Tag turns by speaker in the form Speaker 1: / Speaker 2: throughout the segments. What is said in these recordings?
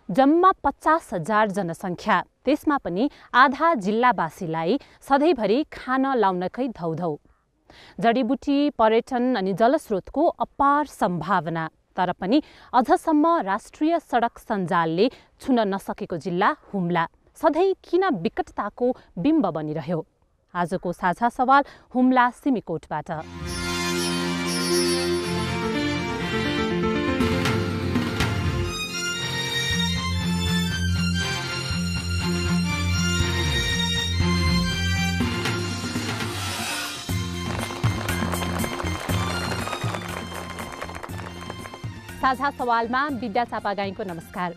Speaker 1: जम्मा 50,000 जनसङ्ख्या, त्यसमा पनि आधा जिल्लावासीलाई सधैँभरि खान लाउनकै धौधौ। जडीबुटी, पर्यटन अनि जलस्रोतको अपार सम्भावना, तर पनि अझसम्म राष्ट्रिय सडक सञ्जालले छुन नसकेको जिल्ला हुम्ला सधैँ किन विकटताको बिम्ब बनिरह्यो? आजको साझा सवाल हुम्ला सिमीकोटबाट। साझा सवालमा विद्या चापागाईको नमस्कार।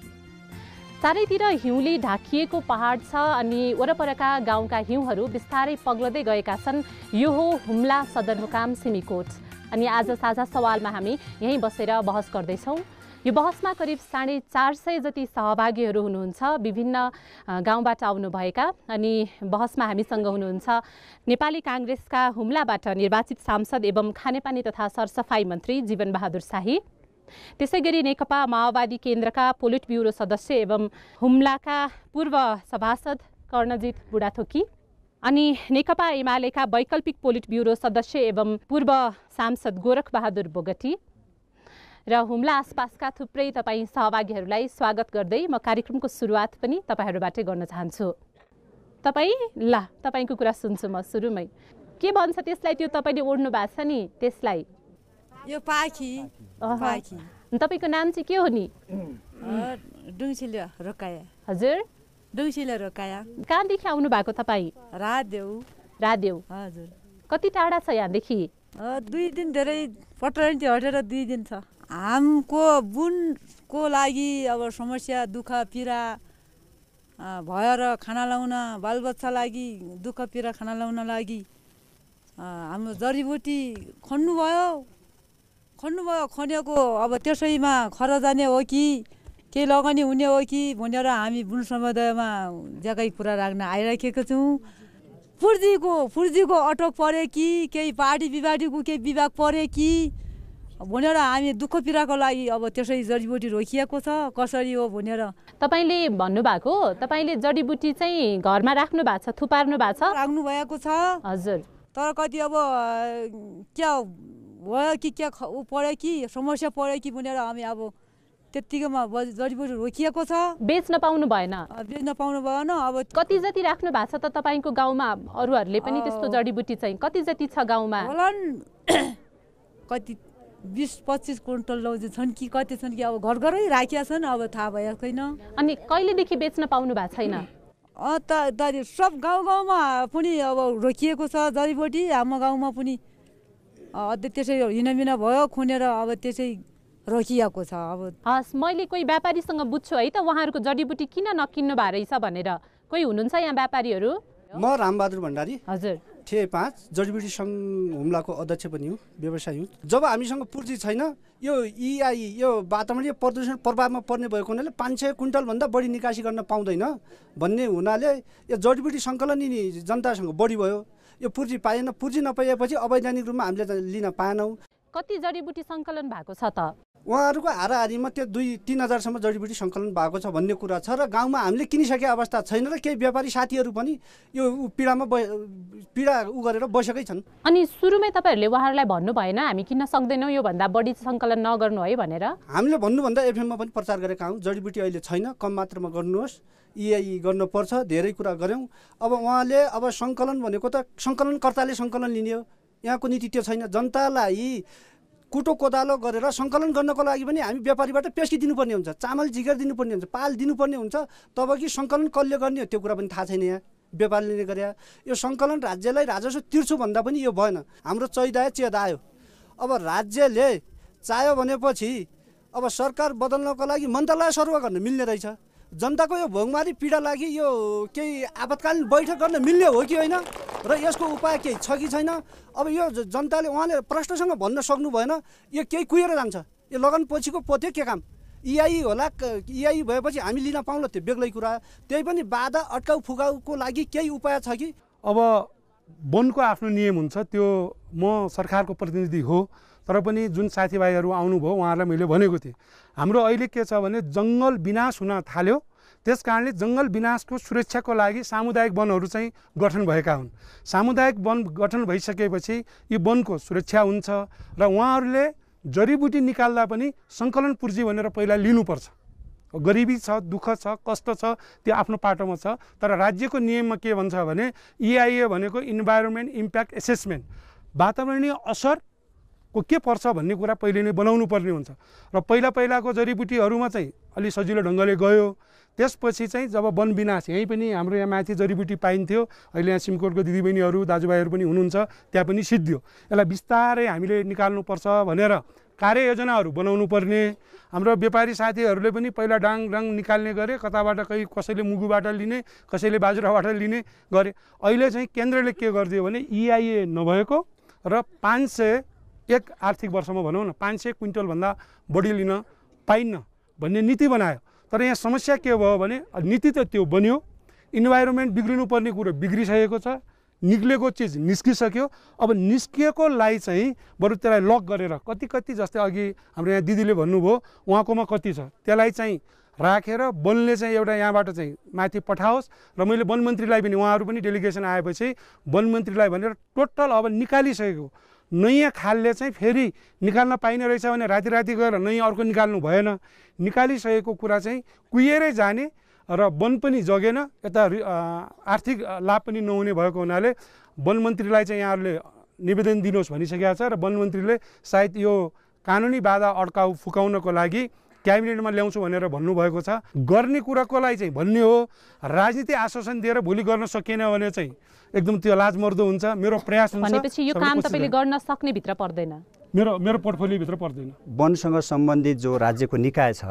Speaker 1: चारैतिर हिउँले ढाकिएको पहाड छ अनि वरपरका गाउँका हिउँहरू बिस्तारै पग्लदै गएका छन्। यो हो हुम्ला सदरमुकाम सिमीकोट। अनि आज साझा सवालमा हामी यहीँ बसेर बहस गर्दैछौँ। यो बहसमा करिब 450 जति सहभागीहरू हुनुहुन्छ, विभिन्न गाउँबाट आउनुभएका। अनि बहसमा हामीसँग हुनुहुन्छ नेपाली काङ्ग्रेसका हुम्लाबाट निर्वाचित सांसद एवं खानेपानी तथा सरसफाई मन्त्री जीवनबहादुर शाही, त्यसैगरी नेकपा माओवादी केन्द्रका पोलिट ब्युरो सदस्य एवं हुम्लाका पूर्व सभासद कर्णजित बुढाथोकी, अनि नेकपा एमालेका वैकल्पिक पोलिट ब्युरो सदस्य एवं पूर्व सांसद गोरखबहादुर बोगटी र हुम्ला आसपासका थुप्रै तपाईँ सहभागीहरूलाई स्वागत गर्दै म कार्यक्रमको सुरुवात पनि तपाईँहरूबाटै गर्न चाहन्छु। तपाईँको कुरा सुन्छु म सुरुमै। के भन्छ त्यसलाई? त्यो तपाईँले ओढ्नु भएको छ नि त्यसलाई?
Speaker 2: यो पाखी।
Speaker 1: तपाईको नाम चाहिँ के हो नि?
Speaker 2: डुङसिले रोकाया।
Speaker 1: हजुर,
Speaker 2: डुङसिले रोकाया।
Speaker 1: कहाँदेखि आउनु भएको तपाईँ?
Speaker 2: रादेउ। हजुर।
Speaker 1: कति टाढा छ यहाँदेखि?
Speaker 2: 2 दिन, धेरै पटरन्टी हटेर 2 दिन छ। हामको बुनको लागि अब समस्या, दुःख पीडा भयो र खाना लाउन, बालबच्चा लागि दुःख पीडा खाना लाउन लागि हाम्रो जडीबुटी खनेको अब त्यसैमा खर जाने हो कि केही लगानी हुने हो कि भनेर हामी बुन समुदायमा जग्गै कुरा राख्न आइराखेको छौँ। फुर्जीको अटक परे कि केही पार्टी विवादीको केही विभाग परे कि भनेर हामी दुःख पीडाको लागि अब त्यसै जडीबुटी रोकिएको छ। कसरी हो भनेर
Speaker 1: तपाईँले भन्नुभएको, तपाईँले जडीबुटी चाहिँ घरमा राख्नु भएको छ, थुपार्नु भएको छ?
Speaker 2: राख्नु भएको छ।
Speaker 1: हजुर।
Speaker 2: तर कति अब क्या भयो कि क्या पऱ्यो कि समस्या पऱ्यो कि भनेर हामी अब त्यत्तिकैमा जडीबुटी रोकिएको छ।
Speaker 1: बेच्न पाउनु भएन?
Speaker 2: बेच्न पाउनु भएन। अब
Speaker 1: कति जति राख्नु भएको छ त तपाईँको गाउँमा? अरूहरूले पनि त्यस्तो जडीबुटी चाहिँ कति जति छ गाउँमा?
Speaker 2: कति 20-25 क्विन्टल लौजी छन् कि कति छन् कि अब घरै राखिया छन्, अब थाहा भएको छैन।
Speaker 1: अनि कहिलेदेखि बेच्न पाउनु भएको छैन?
Speaker 2: सब गाउँमा पनि अब रोकिएको छ जडीबुटी। हाम्रो गाउँमा पनि त्यसै हिनामिना भयो खुनेर अब त्यसै रोकिएको छ। अब
Speaker 1: हस्, मैले कोही व्यापारीसँग बुझ्छु है त, उहाँहरूको जडीबुटी किन नकिन्नु भएको रहेछ भनेर। कोही हुनुहुन्छ यहाँ व्यापारीहरू?
Speaker 3: म रामबहादुर भण्डारी।
Speaker 1: हजुर।
Speaker 3: ठे 5 जडीबुटी सङ्घ हुम्लाको अध्यक्ष पनि हुँ, व्यवसायी हुँ। जब हामीसँग पुर्जी छैन, यो इआई यो वातावरणीय प्रदूषण प्रभावमा पर्ने भएको हुनाले 500 क्विन्टलभन्दा बढी निकासी गर्न पाउँदैन भन्ने हुनाले यो जडीबुटी सङ्कलन नि जनतासँग बढी भयो। यो पुर्जी पाएन, पुर्जी नपाएपछि अवैधानिक रूपमा हामीले लिन पाएनौँ।
Speaker 1: कति जडीबुटी सङ्कलन भएको छ त?
Speaker 3: उहाँहरूको हाराहारीमा त्यो 2-3 हजारसम्म जडीबुटी सङ्कलन भएको छ भन्ने कुरा छ र गाउँमा हामीले किनिसकेको अवस्था छैन र केही व्यापारी साथीहरू पनि यो पीडामा पीडा गरेर बसेकै छन्।
Speaker 1: अनि सुरुमै तपाईँहरूले उहाँहरूलाई भन्नु भएन हामी किन्न सक्दैनौँ, यो भन्दा बढी सङ्कलन नगर्नु है भनेर?
Speaker 3: हामीले भन्नुभन्दा एफएममा पनि प्रचार गरेका हौँ, जडीबुटी अहिले छैन, कम मात्रामा गर्नुहोस्, इआई गर्नुपर्छ, धेरै कुरा गऱ्यौँ। अब उहाँले अब सङ्कलन भनेको त सङ्कलनकर्ताले सङ्कलन लिने हो, यहाँको नीति त्यो छैन। जनतालाई कुटो कोदालो गरेर सङ्कलन गर्नको लागि पनि हामी व्यापारीबाट पेस्की दिनुपर्ने हुन्छ, चामल जिगर दिनुपर्ने हुन्छ, पाल दिनुपर्ने हुन्छ। तब कि सङ्कलन कसले गर्ने हो त्यो कुरा पनि थाहा छैन। यहाँ व्यापारीले गरे यो सङ्कलन राज्यलाई राजस्व तिर्छु भन्दा पनि यो भएन। हाम्रो चैदायो चेदायो। अब राज्यले चाह्यो भनेपछि अब सरकार बदल्नको लागि मन्त्रालय सरुवा गर्न मिल्ने रहेछ। जनताको यो भोगमारी पीडा लागि यो केही आपतकालीन बैठक गर्न मिल्ने हो कि होइन र यसको उपाय केही छ कि छैन? अब यो जनताले उहाँले प्रश्नसँग भन्न सक्नु भएन। यो केही कुहेर जान्छ, यो लगन पछिको पोथ्यो के काम? इआई होला, इआई भएपछि हामी लिन पाउँला त्यो बेग्लै कुरा। त्यही पनि बाधा अड्काउ फुकाउको लागि केही उपाय छ कि?
Speaker 4: अब वनको आफ्नो नियम हुन्छ, त्यो म सरकारको प्रतिनिधि हो, तर पनि जुन साथीभाइहरू आउनुभयो उहाँहरूलाई मैले भनेको थिएँ हाम्रो अहिले के छ भने जङ्गल विनाश हुन थाल्यो त्यस कारणले जङ्गल विनाशको सुरक्षाको लागि सामुदायिक वनहरू चाहिँ गठन भएका हुन् सामुदायिक वन गठन भइसकेपछि यी वनको सुरक्षा हुन्छ र उहाँहरूले जडीबुटी निकाल्दा पनि सङ्कलन पुर्जी भनेर पहिला लिनुपर्छ गरिबी छ दुःख छ कष्ट छ त्यो आफ्नो पाटोमा छ तर राज्यको नियममा के भन्छ भने EIA भनेको इन्भाइरोमेन्ट इम्प्याक्ट एसेसमेन्ट वातावरणीय असरको के पर्छ भन्ने कुरा पहिले नै बनाउनु पर्ने हुन्छ र पहिलाको जडीबुटीहरूमा चाहिँ अलि सजिलो ढङ्गले गयो त्यसपछि चाहिँ जब वन विनाश यहीँ पनि हाम्रो यहाँ माथि जडीबुटी पाइन्थ्यो अहिले यहाँ सिमकोटको दिदीबहिनीहरू दाजुभाइहरू पनि हुनुहुन्छ त्यहाँ पनि सिद्धियो यसलाई बिस्तारै हामीले निकाल्नुपर्छ भनेर कार्ययोजनाहरू बनाउनु पर्ने हाम्रो व्यापारी साथीहरूले पनि पहिला डाङ निकाल्ने गरे कताबाट कसैले मुगुबाट लिने कसैले बाजुराबाट लिने गरे अहिले चाहिँ केन्द्रले के गरिदियो भने EIA नभएको र 501 आर्थिक वर्षमा भनौँ न 500 क्विन्टलभन्दा बढी लिन पाइन्न भन्ने नीति बनायो तर यहाँ समस्या के भयो भने नीति त त्यो बन्यो इन्भाइरोमेन्ट बिग्रिनुपर्ने कुरो बिग्रिसकेको छ निक्लेको चिज निस्किसक्यो अब निस्किएकोलाई चाहिँ बरु त्यसलाई लक गरेर कति जस्तै अघि हाम्रो यहाँ दिदीले भन्नुभयो उहाँकोमा कति छ त्यसलाई चाहिँ राखेर वनले चाहिँ एउटा यहाँबाट चाहिँ माथि पठाओस् र मैले वनमन्त्रीलाई पनि उहाँहरू पनि डेलिगेसन आएपछि वनमन्त्रीलाई भनेर टोटल अब निकालिसकेको नयाँ खालले चाहिँ फेरि निकाल्न पाइने रहेछ भने राति गएर नयाँ अर्को निकाल्नु भएन निकालिसकेको कुरा चाहिँ कुहिएरै जाने र वन पनि जगेन यता आर्थिक लाभ पनि नहुने भएको हुनाले वनमन्त्रीलाई चाहिँ यहाँहरूले निवेदन दिनुहोस् भनिसकेको छ र वनमन्त्रीले सायद यो कानुनी बाधा अड्काउ फुकाउनको लागि क्याबिनेटमा ल्याउँछु भनेर भन्नुभएको छ गर्ने कुराको लागि चाहिँ भन्ने हो राजनीति आश्वासन दिएर भोलि गर्न सकिएन भने चाहिँ एकदम त्यो लाजमर्दो हुन्छ मेरो प्रयास हुन्छ
Speaker 1: भनेपछि यो काम तपाईले गर्न सक्ने भित्र पर्दैन
Speaker 4: मेरो पोर्टफोलियो भित्र पर्दैन
Speaker 5: वनसँग सम्बन्धित जो राज्यको निकाय छ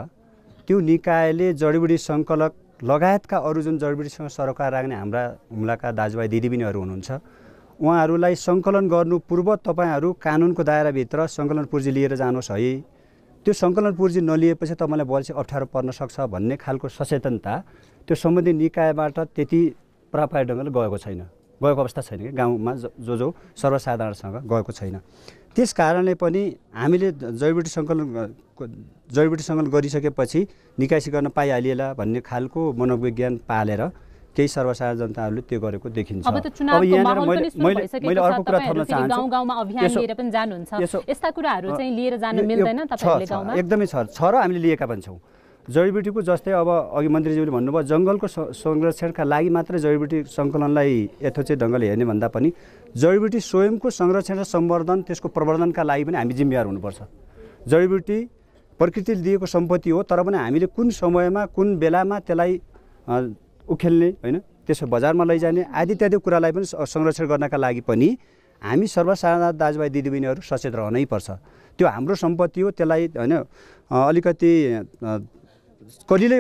Speaker 5: त्यो निकायले जडीबुटी सङ्कलक लगायतका अरू जुन जडीबुटीसँग सरोकार राख्ने हाम्रा हुम्लाका दाजुभाइ दिदीबहिनीहरू हुनुहुन्छ उहाँहरूलाई सङ्कलन गर्नु पूर्व तपाईँहरू कानुनको दायराभित्र सङ्कलन पुर्जी लिएर जानुहोस् है त्यो सङ्कलन पुर्जी नलिएपछि तपाईँलाई पछि अप्ठ्यारो पर्न सक्छ भन्ने खालको सचेतनता त्यो सम्बन्धित निकायबाट त्यति प्रभावकारी ढङ्गले गएको छैन गएको अवस्था छैन कि गाउँमा जो सर्वसाधारणसँग गएको छैन त्यस कारणले पनि हामीले जडीबुटी सङ्कलन गरिसकेपछि निकासी गर्न पाइहालिएला भन्ने खालको मनोविज्ञान पालेर केही सर्वसाधारण जनताहरूले त्यो गरेको देखिन्छ
Speaker 1: अब त चुनावको माहौल पनि सुरु भइसकेको छ तपाईहरु फेरि गाउँ-गाउँमा अभियान लिएर पनि जानुहुन्छ यस्ता कुराहरू चाहिँ लिएर जान मिल्दैन तपाईहरुले गाउँमा
Speaker 5: एकदमै छ र हामीले लिएका पनि छौं जडीबुटीको जस्तै अब अघि मन्त्रीज्यूले भन्नुभयो जङ्गलको संरक्षणका लागि मात्र जडीबुटी सङ्कलनलाई यथोचित ढङ्गले हेर्ने भन्दा पनि जडीबुटी स्वयंको संरक्षण र सम्वर्धन त्यसको प्रवर्धनका लागि पनि हामी जिम्मेवार हुनुपर्छ जडीबुटी प्रकृतिले दिएको सम्पत्ति हो तर पनि हामीले कुन समयमा कुन बेलामा त्यसलाई उखेल्ने हैन त्यसो बजारमा लैजाने आदि इत्यादि कुरालाई पनि संरक्षण गर्नका लागि पनि हामी सर्वसाधारण दाजुभाइ दिदीबहिनीहरू सचेत रहनै पर्छ त्यो हाम्रो सम्पत्ति हो त्यसलाई हैन अलिकति कलिलै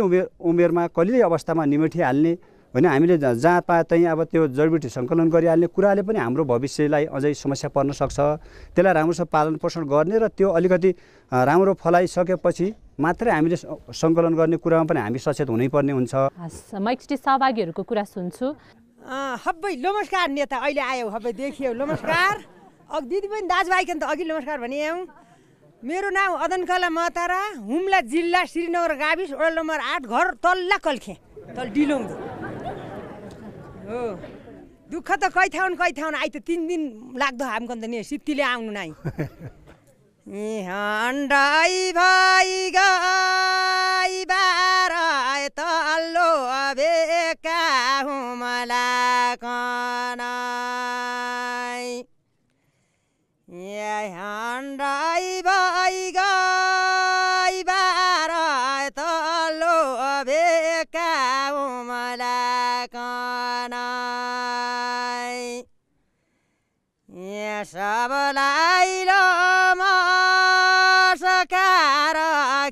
Speaker 5: उमेरमा कलिलै अवस्थामा निमेटिहाल्ने हैन हामीले जहाँ पाए त्यही अब त्यो जडीबुटी सङ्कलन गरिहाल्ने कुराले पनि हाम्रो भविष्यलाई अझै समस्या पर्न सक्छ त्यसलाई राम्रोसँग पालन पोषण गर्ने र त्यो अलिकति राम्रो फलाइसकेपछि मात्रै हामीले सङ्कलन गर्ने कुरामा पनि हामी सचेत हुनैपर्ने हुन्छ
Speaker 1: माइक्सटी सहभागीहरूको कुरा सुन्छु
Speaker 6: हब्बै नमस्कार नेता अहिले आयो हब्बै देखियो नमस्कार अघि दिदी पनि दाजुभाइ त अघि नमस्कार भनियौँ मेरो नाम अदनकला महतारा हुम्ला जिल्ला श्रीनगर गाविस वडा नम्बर 8 घर तल्ला कल्खे तल डिलोङ हो दुःख त कै ठाउँ आइ त 3 दिन लाग्दो हामीको त नि सित्तीले आउनु नाइ हन्डाई भाइ गाई बाराय तल्लो बेका हुमला कनाइ हन्डाई भाइ गाई बाराय तल्लो बेका हुमला कनाइ सबलाई सकार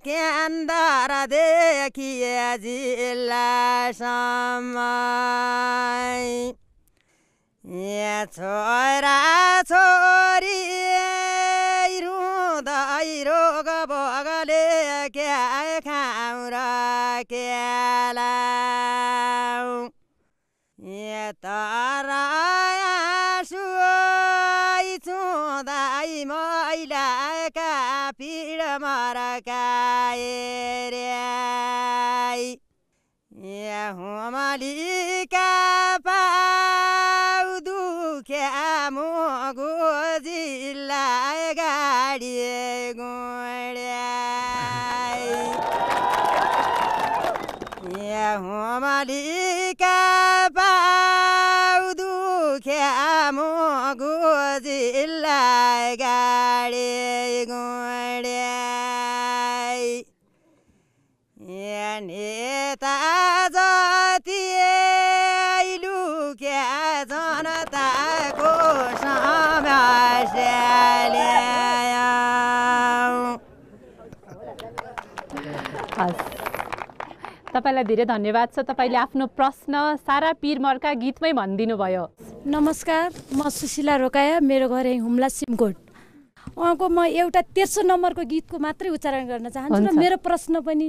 Speaker 6: केन्द्र देखिए जिल्लासम्म छोरा छोरी रुँदै रोग भोगले क्या खाउँ र केलाउ तर सुई छुँदै मैला पीड मरकाए रे हुमलीका पाउ दुख्या मुगु जिल्ला गाडी गुड्या हुमलीका पाउ दुख्या मुगु जिल्ला गाडी गुड्या नेता जति लुक्या जनताको समस्या
Speaker 1: तपाईलाई धेरै धन्यवाद छ। तपाईले आफ्नो प्रश्न सारा पीरमर्का गीतमै भनिदिनु भयो।
Speaker 7: नमस्कार, म सुशीला रोकाया, मेरो घर हुम्ला सिमकोट। उहाँको म एउटा 13 नम्बरको गीतको मात्रै उच्चारण गर्न चाहन्छु र मेरो प्रश्न पनि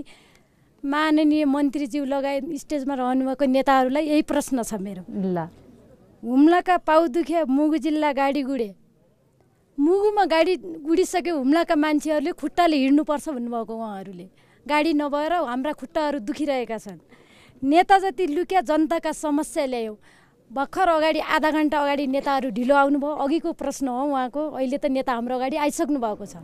Speaker 7: माननीय मन्त्रीज्यू लगायत स्टेजमा रहनुभएको नेताहरूलाई यही प्रश्न छ मेरो।
Speaker 1: ल
Speaker 7: हुम्लाका पाउदुखे मुगु जिल्ला गाडी गुडे, मुगुमा गाडी गुडिसक्यो हुम्लाका मान्छेहरूले खुट्टाले हिँड्नुपर्छ भन्नुभएको उहाँहरूले। गाडी नभएर हाम्रा खुट्टाहरू दुखिरहेका छन्। नेता जति लुक्या जनताका समस्या ल्यायो। भर्खर अगाडि आधा घन्टा अगाडि नेताहरू ढिलो आउनुभयो। अघिको प्रश्न हो उहाँको। अहिले त नेता हाम्रो अगाडि आइसक्नु भएको छ।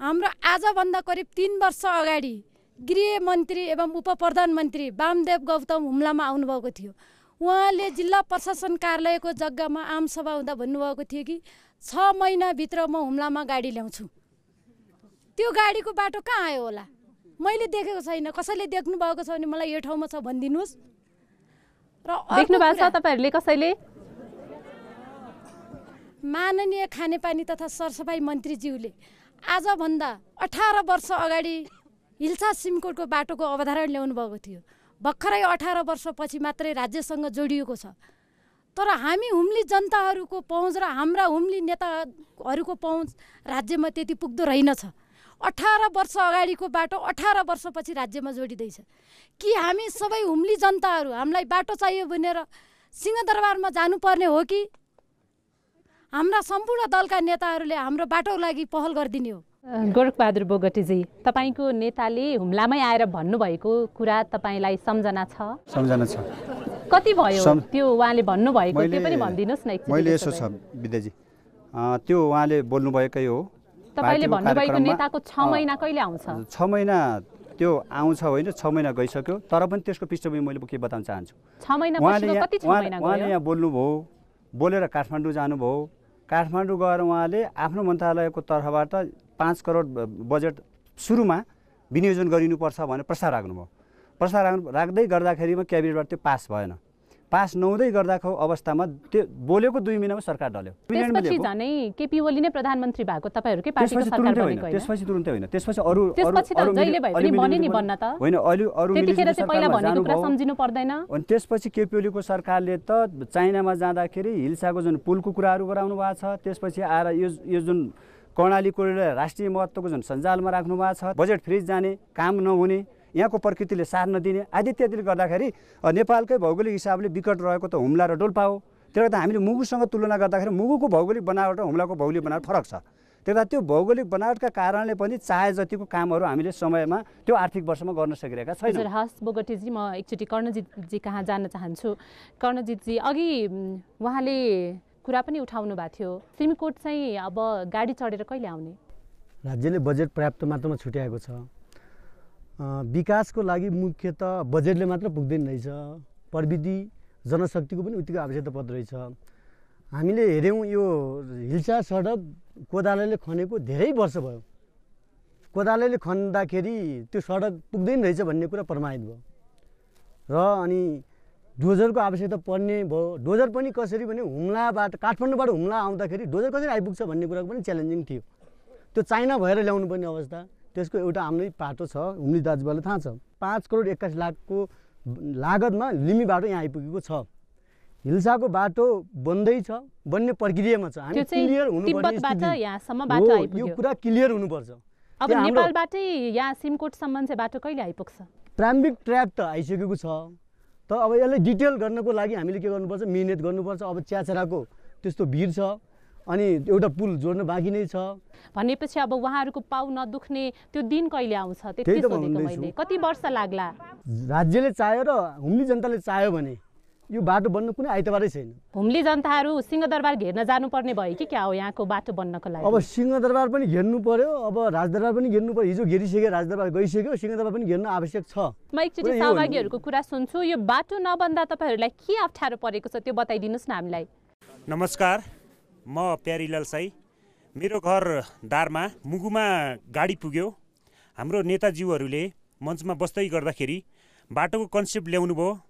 Speaker 7: हाम्रो आजभन्दा करिब 3 वर्ष अगाडि गृहमन्त्री एवं उप प्रधानमन्त्री वामदेव गौतम हुम्लामा आउनुभएको थियो। उहाँले जिल्ला प्रशासन कार्यालयको जग्गामा आमसभा हुँदा भन्नुभएको थियो कि 6 महिनाभित्र म हुम्लामा गाडी ल्याउँछु। त्यो गाडीको बाटो कहाँ आयो होला? मैले देखेको छैन। कसैले देख्नु भएको छ भने मलाई यो ठाउँमा छ भनिदिनुहोस्। र
Speaker 1: देख्नु भएको छ तपाईहरुले कसैले?
Speaker 7: माननीय खानेपानी तथा सरसफाई मन्त्रीज्यूले आजभन्दा 18 वर्ष अगाडि हिल्सा सिमकोटको बाटोको अवधारणा ल्याउनु भएको थियो। भर्खरै 18 वर्षपछि मात्रै राज्यसँग जोडिएको छ। तर हामी हुम्ली जनताहरूको पहुँच र हाम्रा हुम्ली नेताहरूको पहुँच राज्यमा त्यति पुग्दो रहेनछ। 18 वर्ष अगाडिको बाटो 18 वर्षपछि राज्यमा जोडिँदैछ। कि हामी सबै हुम्ली जनताहरू हामीलाई बाटो चाहियो भनेर सिंहदरबारमा जानुपर्ने हो कि हाम्रा सम्पूर्ण दलका नेताहरूले हाम्रो बाटोको लागि पहल गरिदिने हो?
Speaker 1: गोरखबहादुर बोगटीजी, तपाईको नेताले हुम्लामै आएर भन्नुभएको कुरा तपाईलाई सम्झना छ?
Speaker 5: सम्झना छ।
Speaker 1: कति भयो त्यो उहाँले भन्नुभएको? त्यो पनि भनिदिनुस् न एकचोटि।
Speaker 5: मैले यसो छ विद्याजी, त्यो उहाँले बोल्नुभएकै हो।
Speaker 1: तपाईले भन्नुभएको नेताको 6 महिना कहिले आउँछ?
Speaker 5: 6 महिना त्यो आउँछ होइन, 6 महिना गइसक्यो। तर पनि त्यसको पृष्ठभूमि मैले के बताउन चाहन्छु।
Speaker 1: 6 महिना पछि कति 6 महिना गयो?
Speaker 5: उहाँले यहाँ बोल्नुभयो, बोलेर काठमाडौँ जानुभयो। काठमाडौँ गएर उहाँले आफ्नो मन्त्रालयको तर्फबाट 5 करोड बजेट सुरुमा विनियोजन गरिनुपर्छ भनेर प्रस्ताव राख्नुभयो। प्रस्ताव राख्दै गर्दाखेरिमा क्याबिनेटबाट त्यो पास भएन। पास नहुँदै गर्दाको अवस्थामा त्यो बोलेको 2 महिनामा सरकार ढल्यो।
Speaker 1: त्यसपछि झनै केपी ओली नै प्रधानमन्त्री भएको तपाईहरुकै पार्टीको सरकार बनेको हैन?
Speaker 5: त्यसपछि तुरुन्तै होइन। त्यसपछि अरु
Speaker 1: त्यसपछि त जहिले भए पनि बने नि बन्न त
Speaker 5: होइन। अरु
Speaker 1: त्यतिखेर चाहिँ पहिला भनेको कुरा सम्झिनु पर्दैन?
Speaker 5: अनि त्यसपछि केपी ओलीको सरकारले त चाइनामा जाँदाखेरि हिल्साको जुन पुलको कुराहरू गराउनु भएको छ। त्यसपछि आएर यो जुन कर्णाली कोरिडोर राष्ट्रिय महत्त्वको जुन सञ्जालमा राख्नु भएको छ, बजेट फ्रिज जाने, काम नहुने, यहाँको प्रकृतिले साथ नदिने आदि इत्यादिले गर्दाखेरि नेपालकै भौगोलिक हिसाबले विकट रहेको त हुम्ला र डोल्पा हो। त्यसले गर्दा हामीले मुगुसँग तुलना गर्दाखेरि मुगुको भौगोलिक बनावट र हुम्लाको भौगोलिक बनावट फरक छ। त्यसले गर्दा त्यो भौगोलिक बनावटका कारणले पनि चाहे जतिको कामहरू हामीले समयमा त्यो आर्थिक वर्षमा गर्न सकिरहेका छैनौँ।
Speaker 1: हजुर, हस् बोगटीजी, म एकचोटि कर्णजितजी कहाँ जान चाहन्छु। कर्णजितजी, अघि उहाँले कुरा पनि उठाउनु भएको थियो, सिमकोट चाहिँ अब गाडी चढेर कहिले आउने?
Speaker 8: राज्यले बजेट पर्याप्त मात्रामा छुट्याएको छ। विकासको लागि मुख्यतः बजेटले मात्र पुग्दैन रहेछ, प्रविधि जनशक्तिको पनि उत्तिकै आवश्यकता पर्दो रहेछ। हामीले हेऱ्यौँ यो हिल्सा सडक कोदालोले खनेको धेरै वर्ष भयो। कोदालोले खन्दाखेरि त्यो सडक पुग्दैन रहेछ भन्ने कुरा प्रमाणित भयो र अनि डोजरको आवश्यकता पर्ने भयो। डोजर पनि कसरी भने हुम्लाबाट काठमाडौँबाट हुम्ला आउँदाखेरि डोजर कसरी आइपुग्छ भन्ने कुराको पनि च्यालेन्जिङ थियो। त्यो चाइना भएर ल्याउनु पर्ने अवस्था। त्यसको एउटा हाम्रै पाटो छ, हुम्ली दाजुभाइलाई थाहा छ, 5 करोड 81 लाखको लागतमा लिमी बाटो यहाँ आइपुगेको छ। हिल्साको बाटो बन्दैछ, बन्ने प्रक्रियामा छ। हामी क्लियर हुनुपर्छ, यो कुरा क्लियर हुनुपर्छ।
Speaker 1: अब नेपालबाटै यहाँ सिमकोटसम्म चाहिँ बाटो कहिले आइपुग्छ?
Speaker 8: प्रारम्भिक ट्र्याक त आइसकेको छ। त अब यसलाई डिटेल गर्नको लागि हामीले के गर्नुपर्छ? मिहिनेत गर्नुपर्छ। अब च्याचराको त्यस्तो भिड छ। अनि एउटा पुल जोड्न बाँकी नै छ।
Speaker 1: भनेपछि अब उहाँहरूको पाउ नदुख्ने त्यो दिन कहिले आउँछ त्यति सोधेको मैले। कति वर्ष लाग्ला?
Speaker 8: राज्यले चाह्यो र हुम्ली जनताले चाह्यो भने यो बाटो बन्न कुनै आइतबारै छैन।
Speaker 1: हुम्ली जनताहरू सिंहदरबार घेर्न जानुपर्ने भयो कि क्या हो यहाँको बाटो बन्नको लागि?
Speaker 8: अब सिंहदरबार पनि घेर्नु पर्यो, अब राजदरबार पनि घेर्नु पर्यो। हिजो घेरिसक्यो, राजदरबार गइसक्यो, सिंहदरबार पनि घेर्न आवश्यक छ।
Speaker 1: म एकचोटि सहभागीहरूको कुरा सुन्छु। यो बाटो नबन्दा तपाईँहरूलाई के अप्ठ्यारो परेको छ त्यो बताइदिनुहोस् न हामीलाई।
Speaker 9: नमस्कार, म प्यारीलाल साई। मेरो घर दारमा मुगुमा गाडी पुग्यो। हाम्रो नेताज्यूहरूले मञ्चमा बस्दै गर्दाखेरि बाटोको कन्सेप्ट ल्याउनु भयो,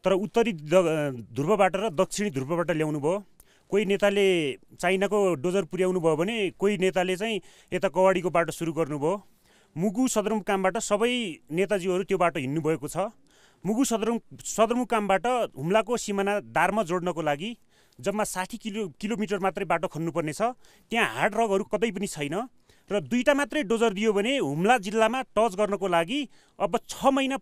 Speaker 9: तर उत्तरी ध्रुवबाट र दक्षिणी ध्रुवबाट ल्याउनु भयो। कोही नेताले चाइनाको डोजर पुर्याउनु भयो भने कोही नेताले चाहिँ यता कवाडीको बाटो सुरु गर्नुभयो। मुगु सदरमुकामबाट सबै नेताजीहरू त्यो बाटो हिँड्नु भएको छ। मुगु सदरमुकामबाट हुम्लाको सिमाना दारमा जोड्नको लागि जम्मा 60 किलोमिटर मात्रै बाटो खन्नुपर्ने छ। त्यहाँ हार्ड रगहरू कतै पनि छैन र 2टा मात्रै डोजर दियो भने हुम्ला जिल्लामा टच गर्नको लागि अब 6 महिना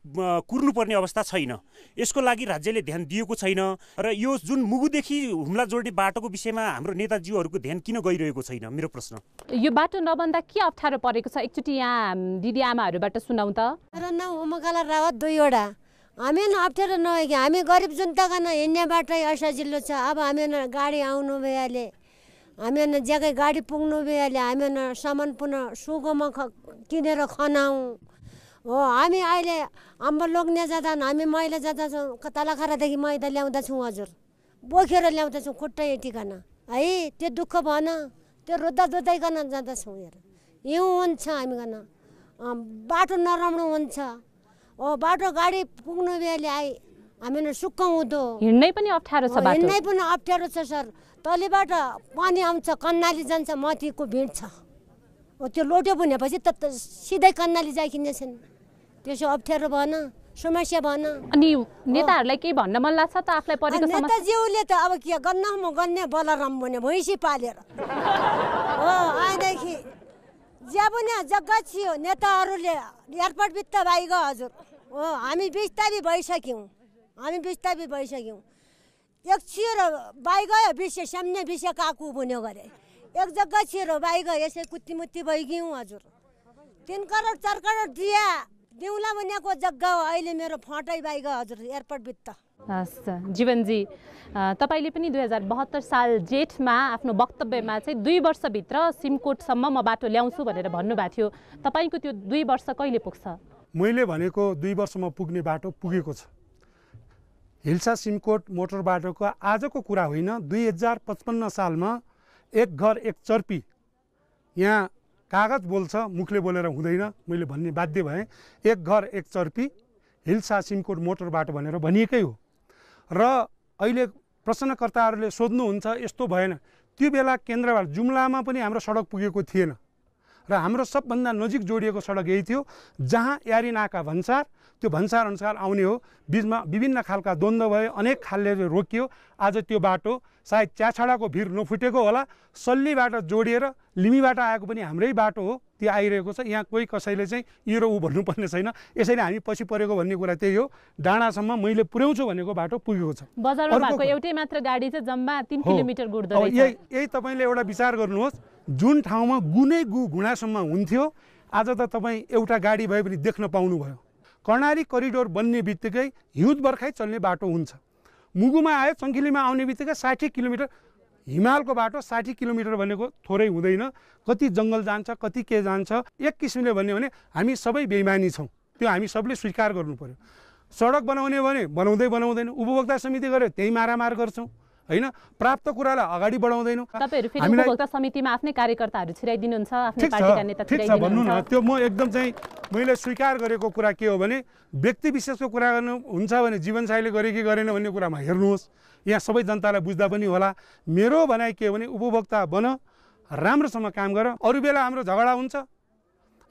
Speaker 9: कुर्नुपर्ने अवस्था छैन। यसको लागि राज्यले ध्यान दिएको छैन र यो जुन मुगुदेखि हुम्ला जोड्ने बाटोको विषयमा हाम्रो नेताजीहरूको ध्यान किन गइरहेको छैन, मेरो प्रश्न।
Speaker 1: यो बाटो नबन्दा के अप्ठ्यारो परेको छ एकचोटि यहाँ दिदी आमाहरूबाट सुनाउँ त।
Speaker 10: मेरो नाम उमाकाला रावत, 2वटा। हामी अप्ठ्यारो नभए कि हामी गरिब जनताका हिँड्ने बाटै असजिलो छ। अब हामी गाडी आउनु भइहाले, हामी जग्गा गाडी पुग्नु भइहाले, हामी सामान पुनः सुगोमा किनेर खनाउँ हो। हामी अहिले हाम्रो लोग्ने जाँदा हामी मैला जाँदा छौँ, तलखरादेखि मैदा ल्याउँदैछौँ हजुर, बोकेर ल्याउँदैछौँ खुट्टै ठिकान है। त्यो दुःख भएन, त्यो रोज्दैकन जाँदैछौँ। हिउँ हुन्छ हामीकन, बाटो नराम्रो हुन्छ हो। बाटो गाडी पुग्नु भइहाले हामी सुक्क हुँदो,
Speaker 1: हिँड्नै पनि अप्ठ्यारो छ।
Speaker 10: हिँड्नै पनि अप्ठ्यारो छ सर। तलीबाट पानी आउँछ, कन्नाली जान्छ, माथिको भिड छ हो। त्यो लोट्यो भनेपछि त सिधै कन्नाली जाइकिने छैन। त्यसो अप्ठ्यारो भएन, समस्या भएन।
Speaker 1: अनि नेताहरूलाई केही भन्न मन लाग्छ त आफूलाई परेको समस्या?
Speaker 10: नेताज्यूले त अब के गर्न, म गर्ने बलराम भने भैँसी पालेर हो। आएदेखि ज्या पनि जग्गा थियो नेताहरूले एयरपोर्ट भित्ता बाइग हजुर हो। हामी बिस्तारी भइसक्यौँ, एक छिरो बाइग विषय सामने विषय काकु बुन्यो गरे, एक जग्गा छिरो बाइग यसै कुत्तीमुत्ती भइगयौँ हजुर। 3 करोड 4 करोड दिउँला भनेको जग्गा हो, अहिले मेरो फटाइ बाइग हजुर एयरपोर्ट भित्ता।
Speaker 1: हस् जीवनजी, तपाईँले पनि 2072 साल जेठमा आफ्नो वक्तव्यमा चाहिँ 2 वर्षभित्र सिमकोटसम्म म बाटो ल्याउँछु भनेर भन्नुभएको थियो। तपाईँको त्यो 2 वर्ष कहिले पुग्छ?
Speaker 4: मैले भनेको 2 वर्षमा पुग्ने बाटो पुगेको छ। हिल्सा सिमकोट मोटर बाटोको आजको कुरा होइन, 2055 सालमा एक घर एक चर्पी, यहाँ कागज बोल्छ मुखले बोलेर हुँदैन, मैले भन्ने बाध्य भएँ। एक घर एक चर्पी हिल्सा सिमकोट मोटर बाटो भनेर भनिएकै हो। र अहिले प्रश्नकर्ताहरूले सोध्नुहुन्छ यस्तो भएन, त्यो बेला केन्द्रबाट जुम्लामा पनि हाम्रो सडक पुगेको थिएन र हाम्रो सबभन्दा नजिक जोडिएको सडक यही थियो, जहाँ यारी नाका भन्सार, त्यो भन्सार अनुसार आउने हो। बिचमा विभिन्न खालका द्वन्द्व भए, अनेक खालले रोकियो। आज त्यो बाटो सायद च्याछाडाको भिर नफुटेको होला, सल्लीबाट जोडिएर लिमीबाट आएको पनि हाम्रै बाटो हो, त्यो आइरहेको छ। यहाँ कोही कसैले चाहिँ यो र ऊ भन्नुपर्ने छैन। यसैले हामी पछि परेको भन्ने कुरा त्यही हो। डाँडासम्म मैले पुर्याउँछु भनेको बाटो पुगेको छ।
Speaker 1: बजारमा भएको एउटै मात्र गाडी चाहिँ जम्मा 3 किलोमिटर गुड्दो रहेछ।
Speaker 4: यही तपाईँले एउटा विचार गर्नुहोस्, जुन ठाउँमा गुनै घुँडासम्म हुन्थ्यो, आज त तपाईँ एउटा गाडी भए पनि देख्न पाउनुभयो। कर्णाली करिडोर बन्ने बित्तिकै हिउँद बर्खाइ चल्ने बाटो हुन्छ। मुगुमा आयो, चङ्खिलीमा आउने बित्तिकै 60 किलोमिटर हिमालको बाटो, 60 किलोमिटर भनेको थोरै हुँदैन। कति जङ्गल जान्छ, कति के जान्छ। एक किसिमले भन्यो भने हामी सबै बेइमानी छौँ, त्यो हामी सबले स्वीकार गर्नु पर्यो। सडक बनाउने भने बनाउँदैन, उपभोक्ता समिति गऱ्यो त्यही मारामार गर्छौँ होइन, प्राप्त कुरालाई अगाडि बढाउँदैनौँ।
Speaker 1: तपाईहरु फेरि उपभोक्ता समितिमा आफ्नै कार्यकर्ताहरू छिराइदिनुहुन्छ, आफ्नै पार्टीका नेता छिराइदिनुहुन्छ।
Speaker 4: ठिक छ भन्नु न, त्यो म एकदम चाहिँ मैले स्वीकार गरेको कुरा के हो भने व्यक्ति विशेषको कुरा गर्नु हुन्छ भने जीवनसाथीले गरे कि गरेन भन्ने कुरामा हेर्नुहोस्, यहाँ सबै जनतालाई बुझ्दा पनि होला। मेरो भनाइ के हो भने उपभोक्ता बन, राम्रोसँग काम गर। अरू बेला हाम्रो झगडा हुन्छ,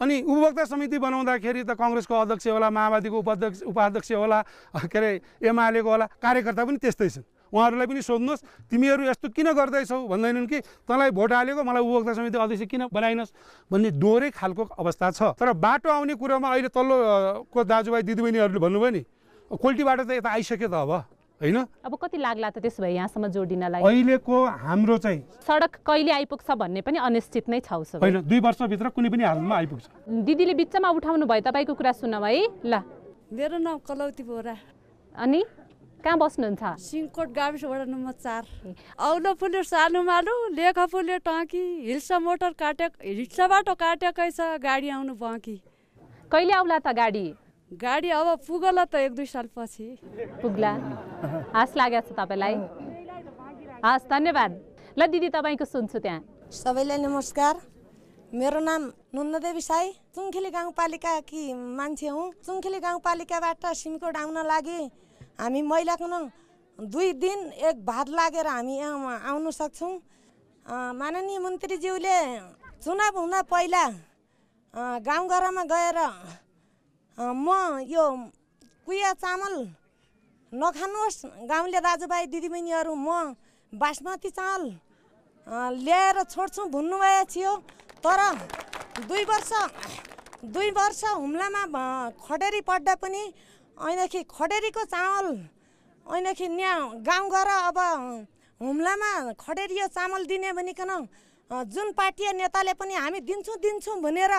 Speaker 4: अनि उपभोक्ता समिति बनाउँदाखेरि त काङ्ग्रेसको अध्यक्ष होला, माओवादीको उपाध्यक्ष होला, के अरे एमालेको होला, कार्यकर्ता पनि त्यस्तै छन्। उहाँहरूलाई पनि सोध्नुहोस्, तिमीहरू यस्तो किन गर्दैछौ भन्दैनन् कि तँलाई भोट हालेको मलाई उपभोक्ता समिति अध्यक्ष किन बनाइनस् भन्ने दोहोरै खालको अवस्था छ। तर बाटो आउने कुरोमा अहिले तल्लोको दाजुभाइ दिदीबहिनीहरूले भन्नुभयो नि, क्वालिटी बाटो त यता आइसक्यो त। अब होइन।
Speaker 1: अब कति लाग्ला त त्यसो भए यहाँसम्म जोडिनलाई?
Speaker 4: अहिलेको हाम्रो चाहिँ
Speaker 1: सडक कहिले आइपुग्छ भन्ने पनि अनिश्चित नै छ उसो
Speaker 4: होइन, 2 वर्षभित्र कुनै पनि हालतमा आइपुग्छ।
Speaker 1: दिदीले बिचमा उठाउनु भयो, तपाईँको कुरा सुनौँ है ल।
Speaker 11: मेरो नाम कलौती बोरा।
Speaker 1: अनि कहाँ बस्नुहुन्छ?
Speaker 11: सिङकोट गाविस वडा नम्बर 4। औलो पुल्यो सानो मालु, लेखा पुल्यो टाँकी, हिल्सा मोटर हिल्सा बाटो काटेकै छ, गाडी आउनु बाँकी।
Speaker 1: कहिले आउला त गाडी?
Speaker 11: गाडी अब पुगला त 1-2 साल पछि
Speaker 1: पुग्ला। आश लागेको छ तपाईँलाई? हस्, धन्यवाद। ल दिदी तपाईँको सुन्छु त्यहाँ।
Speaker 12: सबैलाई नमस्कार। मेरो नाम नन्ददेवी साई, चुङखेली गाउँपालिकाकी मान्छे हुँ। चुङखेली गाउँपालिकाबाट सिमकोट आउन लागि हामी महिलाको 2 दिन 1 भात लागेर हामी यहाँ आउन सक्छौँ। माननीय मन्त्रीज्यूले चुनाव हुँदा पहिला गाउँघरमा गएर म यो कुया चामल नखानुहोस् गाउँले दाजुभाइ दिदीबहिनीहरू, म बासमती चामल ल्याएर छोड्छु भन्नुभएको थियो। तर 2 वर्ष हुम्लामा खडेरी पर्दा पनि ऐनखि खडेरीको चामल ऐनखि यहाँ गाउँघर अब हुम्लामा खडेरियो चामल दिने भनिकन जुन पार्टी नेताले पनि हामी दिन्छौँ भनेर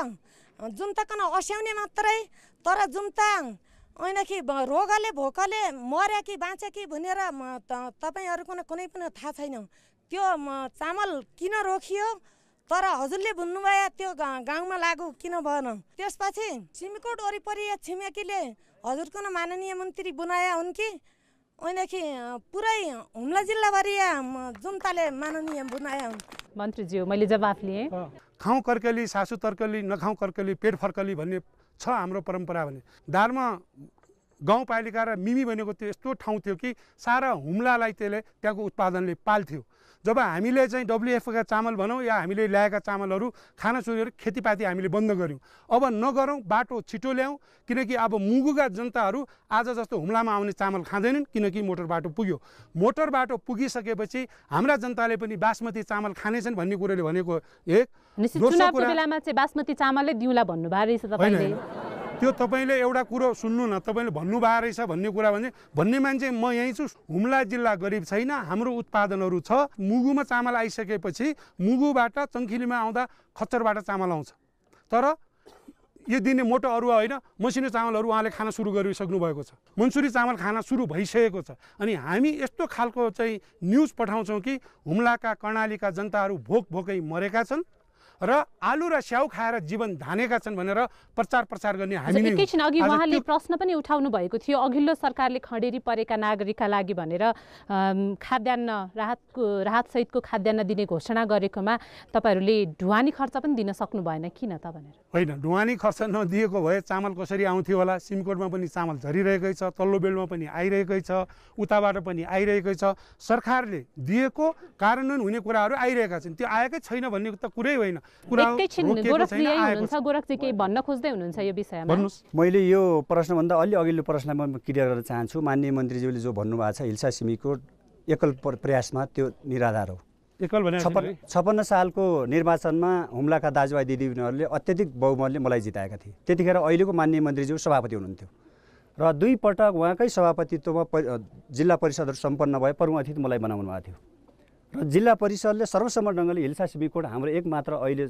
Speaker 12: जुन त कन अस्याउने मात्रै, तर जुन त ऐनखि रोगले भोकले मर्या कि बाँचे कि भनेर तपाईँहरूको कुनै पनि थाहा छैन। त्यो चामल किन रोकियो, तर हजुरले भन्नुभयो त्यो गाउँमा लागु किन भएन? त्यसपछि सिमकोट वरिपरि छिमेकीले हजुरको माननीय मन्त्री बनाया हुन् कि ऐनखि पुरै हुम्ला जिल्लाभरि जनताले माननीय बनाया हुन्?
Speaker 1: मन्त्रीज्यू, मैले जवाफ लिएँ।
Speaker 4: खाउँ कर्कली सासु तर्कली, नखाउँ कर्कली पेट फर्कली भन्ने छ हाम्रो परम्परा भने। दारमा गाउँपालिका र मिमी भनेको त्यो यस्तो ठाउँ थियो कि सारा हुम्लालाई त्यसले त्यहाँको उत्पादनले पाल्थ्यो। जब हामीले चाहिँ WFOका चामल भनौँ या हामीले ल्याएका चामलहरू खान सुरु गरेर खेतीपाती हामीले बन्द गऱ्यौँ। अब नगरौँ, बाटो छिटो ल्याउँ, किनकि अब मुगुका जनताहरू आज जस्तो हुम्लामा आउने चामल खाँदैनन्, किनकि मोटर बाटो पुग्यो। मोटर बाटो पुगिसकेपछि हाम्रा जनताले पनि बासमती चामल खानेछन् भन्ने कुरोले भनेको एक।
Speaker 1: चुनावको बेलामा चाहिँ बासमती चामलले दिउँला भन्नुभएको रहेछ तपाईँले।
Speaker 4: त्यो तपाईँले एउटा कुरो सुन्नु न, तपाईँले भन्नुभएको रहेछ भन्ने कुरा भन्ने मान्छे म यहीँ छु। हुम्ला जिल्ला गरिब छैन, हाम्रो उत्पादनहरू छ। मुगुमा चामल आइसकेपछि मुगुबाट चङ्खिलीमा आउँदा खच्चरबाट चामल आउँछ। तर यो दिने मोटो अरुवा होइन, मसिनो चामलहरू उहाँले खान सुरु गरिसक्नु भएको छ। मन्सुरी चामल खान सुरु भइसकेको छ। अनि हामी यस्तो खालको चाहिँ न्युज पठाउँछौँ कि हुम्लाका कर्णालीका जनताहरू भोकै मरेका छन् र आलु र स्याउ खाएर जीवन धानेका छन् भनेर प्रचार गर्ने हामी नै।
Speaker 1: एकैछिन अघि उहाँले प्रश्न पनि उठाउनु भएको थियो, अघिल्लो सरकारले खडेरी परेका नागरिकका लागि भनेर खाद्यान्न राहत सहितको खाद्यान्न दिने घोषणा गरेकोमा तपाईँहरूले ढुवानी खर्च पनि दिन सक्नु भएन किन त भनेर?
Speaker 4: होइन, ढुवानी खर्च नदिएको भए चामल कसरी आउँथ्यो होला? सिमकोटमा पनि चामल झरिरहेकै छ, तल्लो बेलमा पनि आइरहेकै छ, उताबाट पनि आइरहेकै छ। सरकारले दिएको कार्यान्वयन हुने कुराहरू आइरहेका छन्, त्यो आएकै छैन भन्ने त कुरै होइन।
Speaker 1: एकैछिन गोरखजी हुनुहुन्छ, गोरखजी केही भन्न खोज्दै हुनुहुन्छ यो विषयमा?
Speaker 5: मैले यो प्रश्नभन्दा अलि अघिल्लो प्रश्नमा म क्लियर गर्न चाहन्छु। माननीय मन्त्रीज्यूले जो भन्नुभएको छ हिल्सा सिमीकोट एकल प्रयासमा त्यो निराधार हो। 56 सालको निर्वाचनमा हुम्लाका दाजुभाइ दिदीबहिनीहरूले अत्यधिक बहुमतले मलाई जिताएका थिए। त्यतिखेर अहिलेको माननीय मन्त्रीज्यू सभापति हुनुहुन्थ्यो र 2 पटक उहाँकै सभापतित्वमा जिल्ला परिषदहरू सम्पन्न भए प्रमुख अतिथि मलाई बनाउनु भएको थियो र जिल्ला परिषदले सर्वसम्मत ढङ्गले हिल्सा सिमीकोट हाम्रो एकमात्र अहिले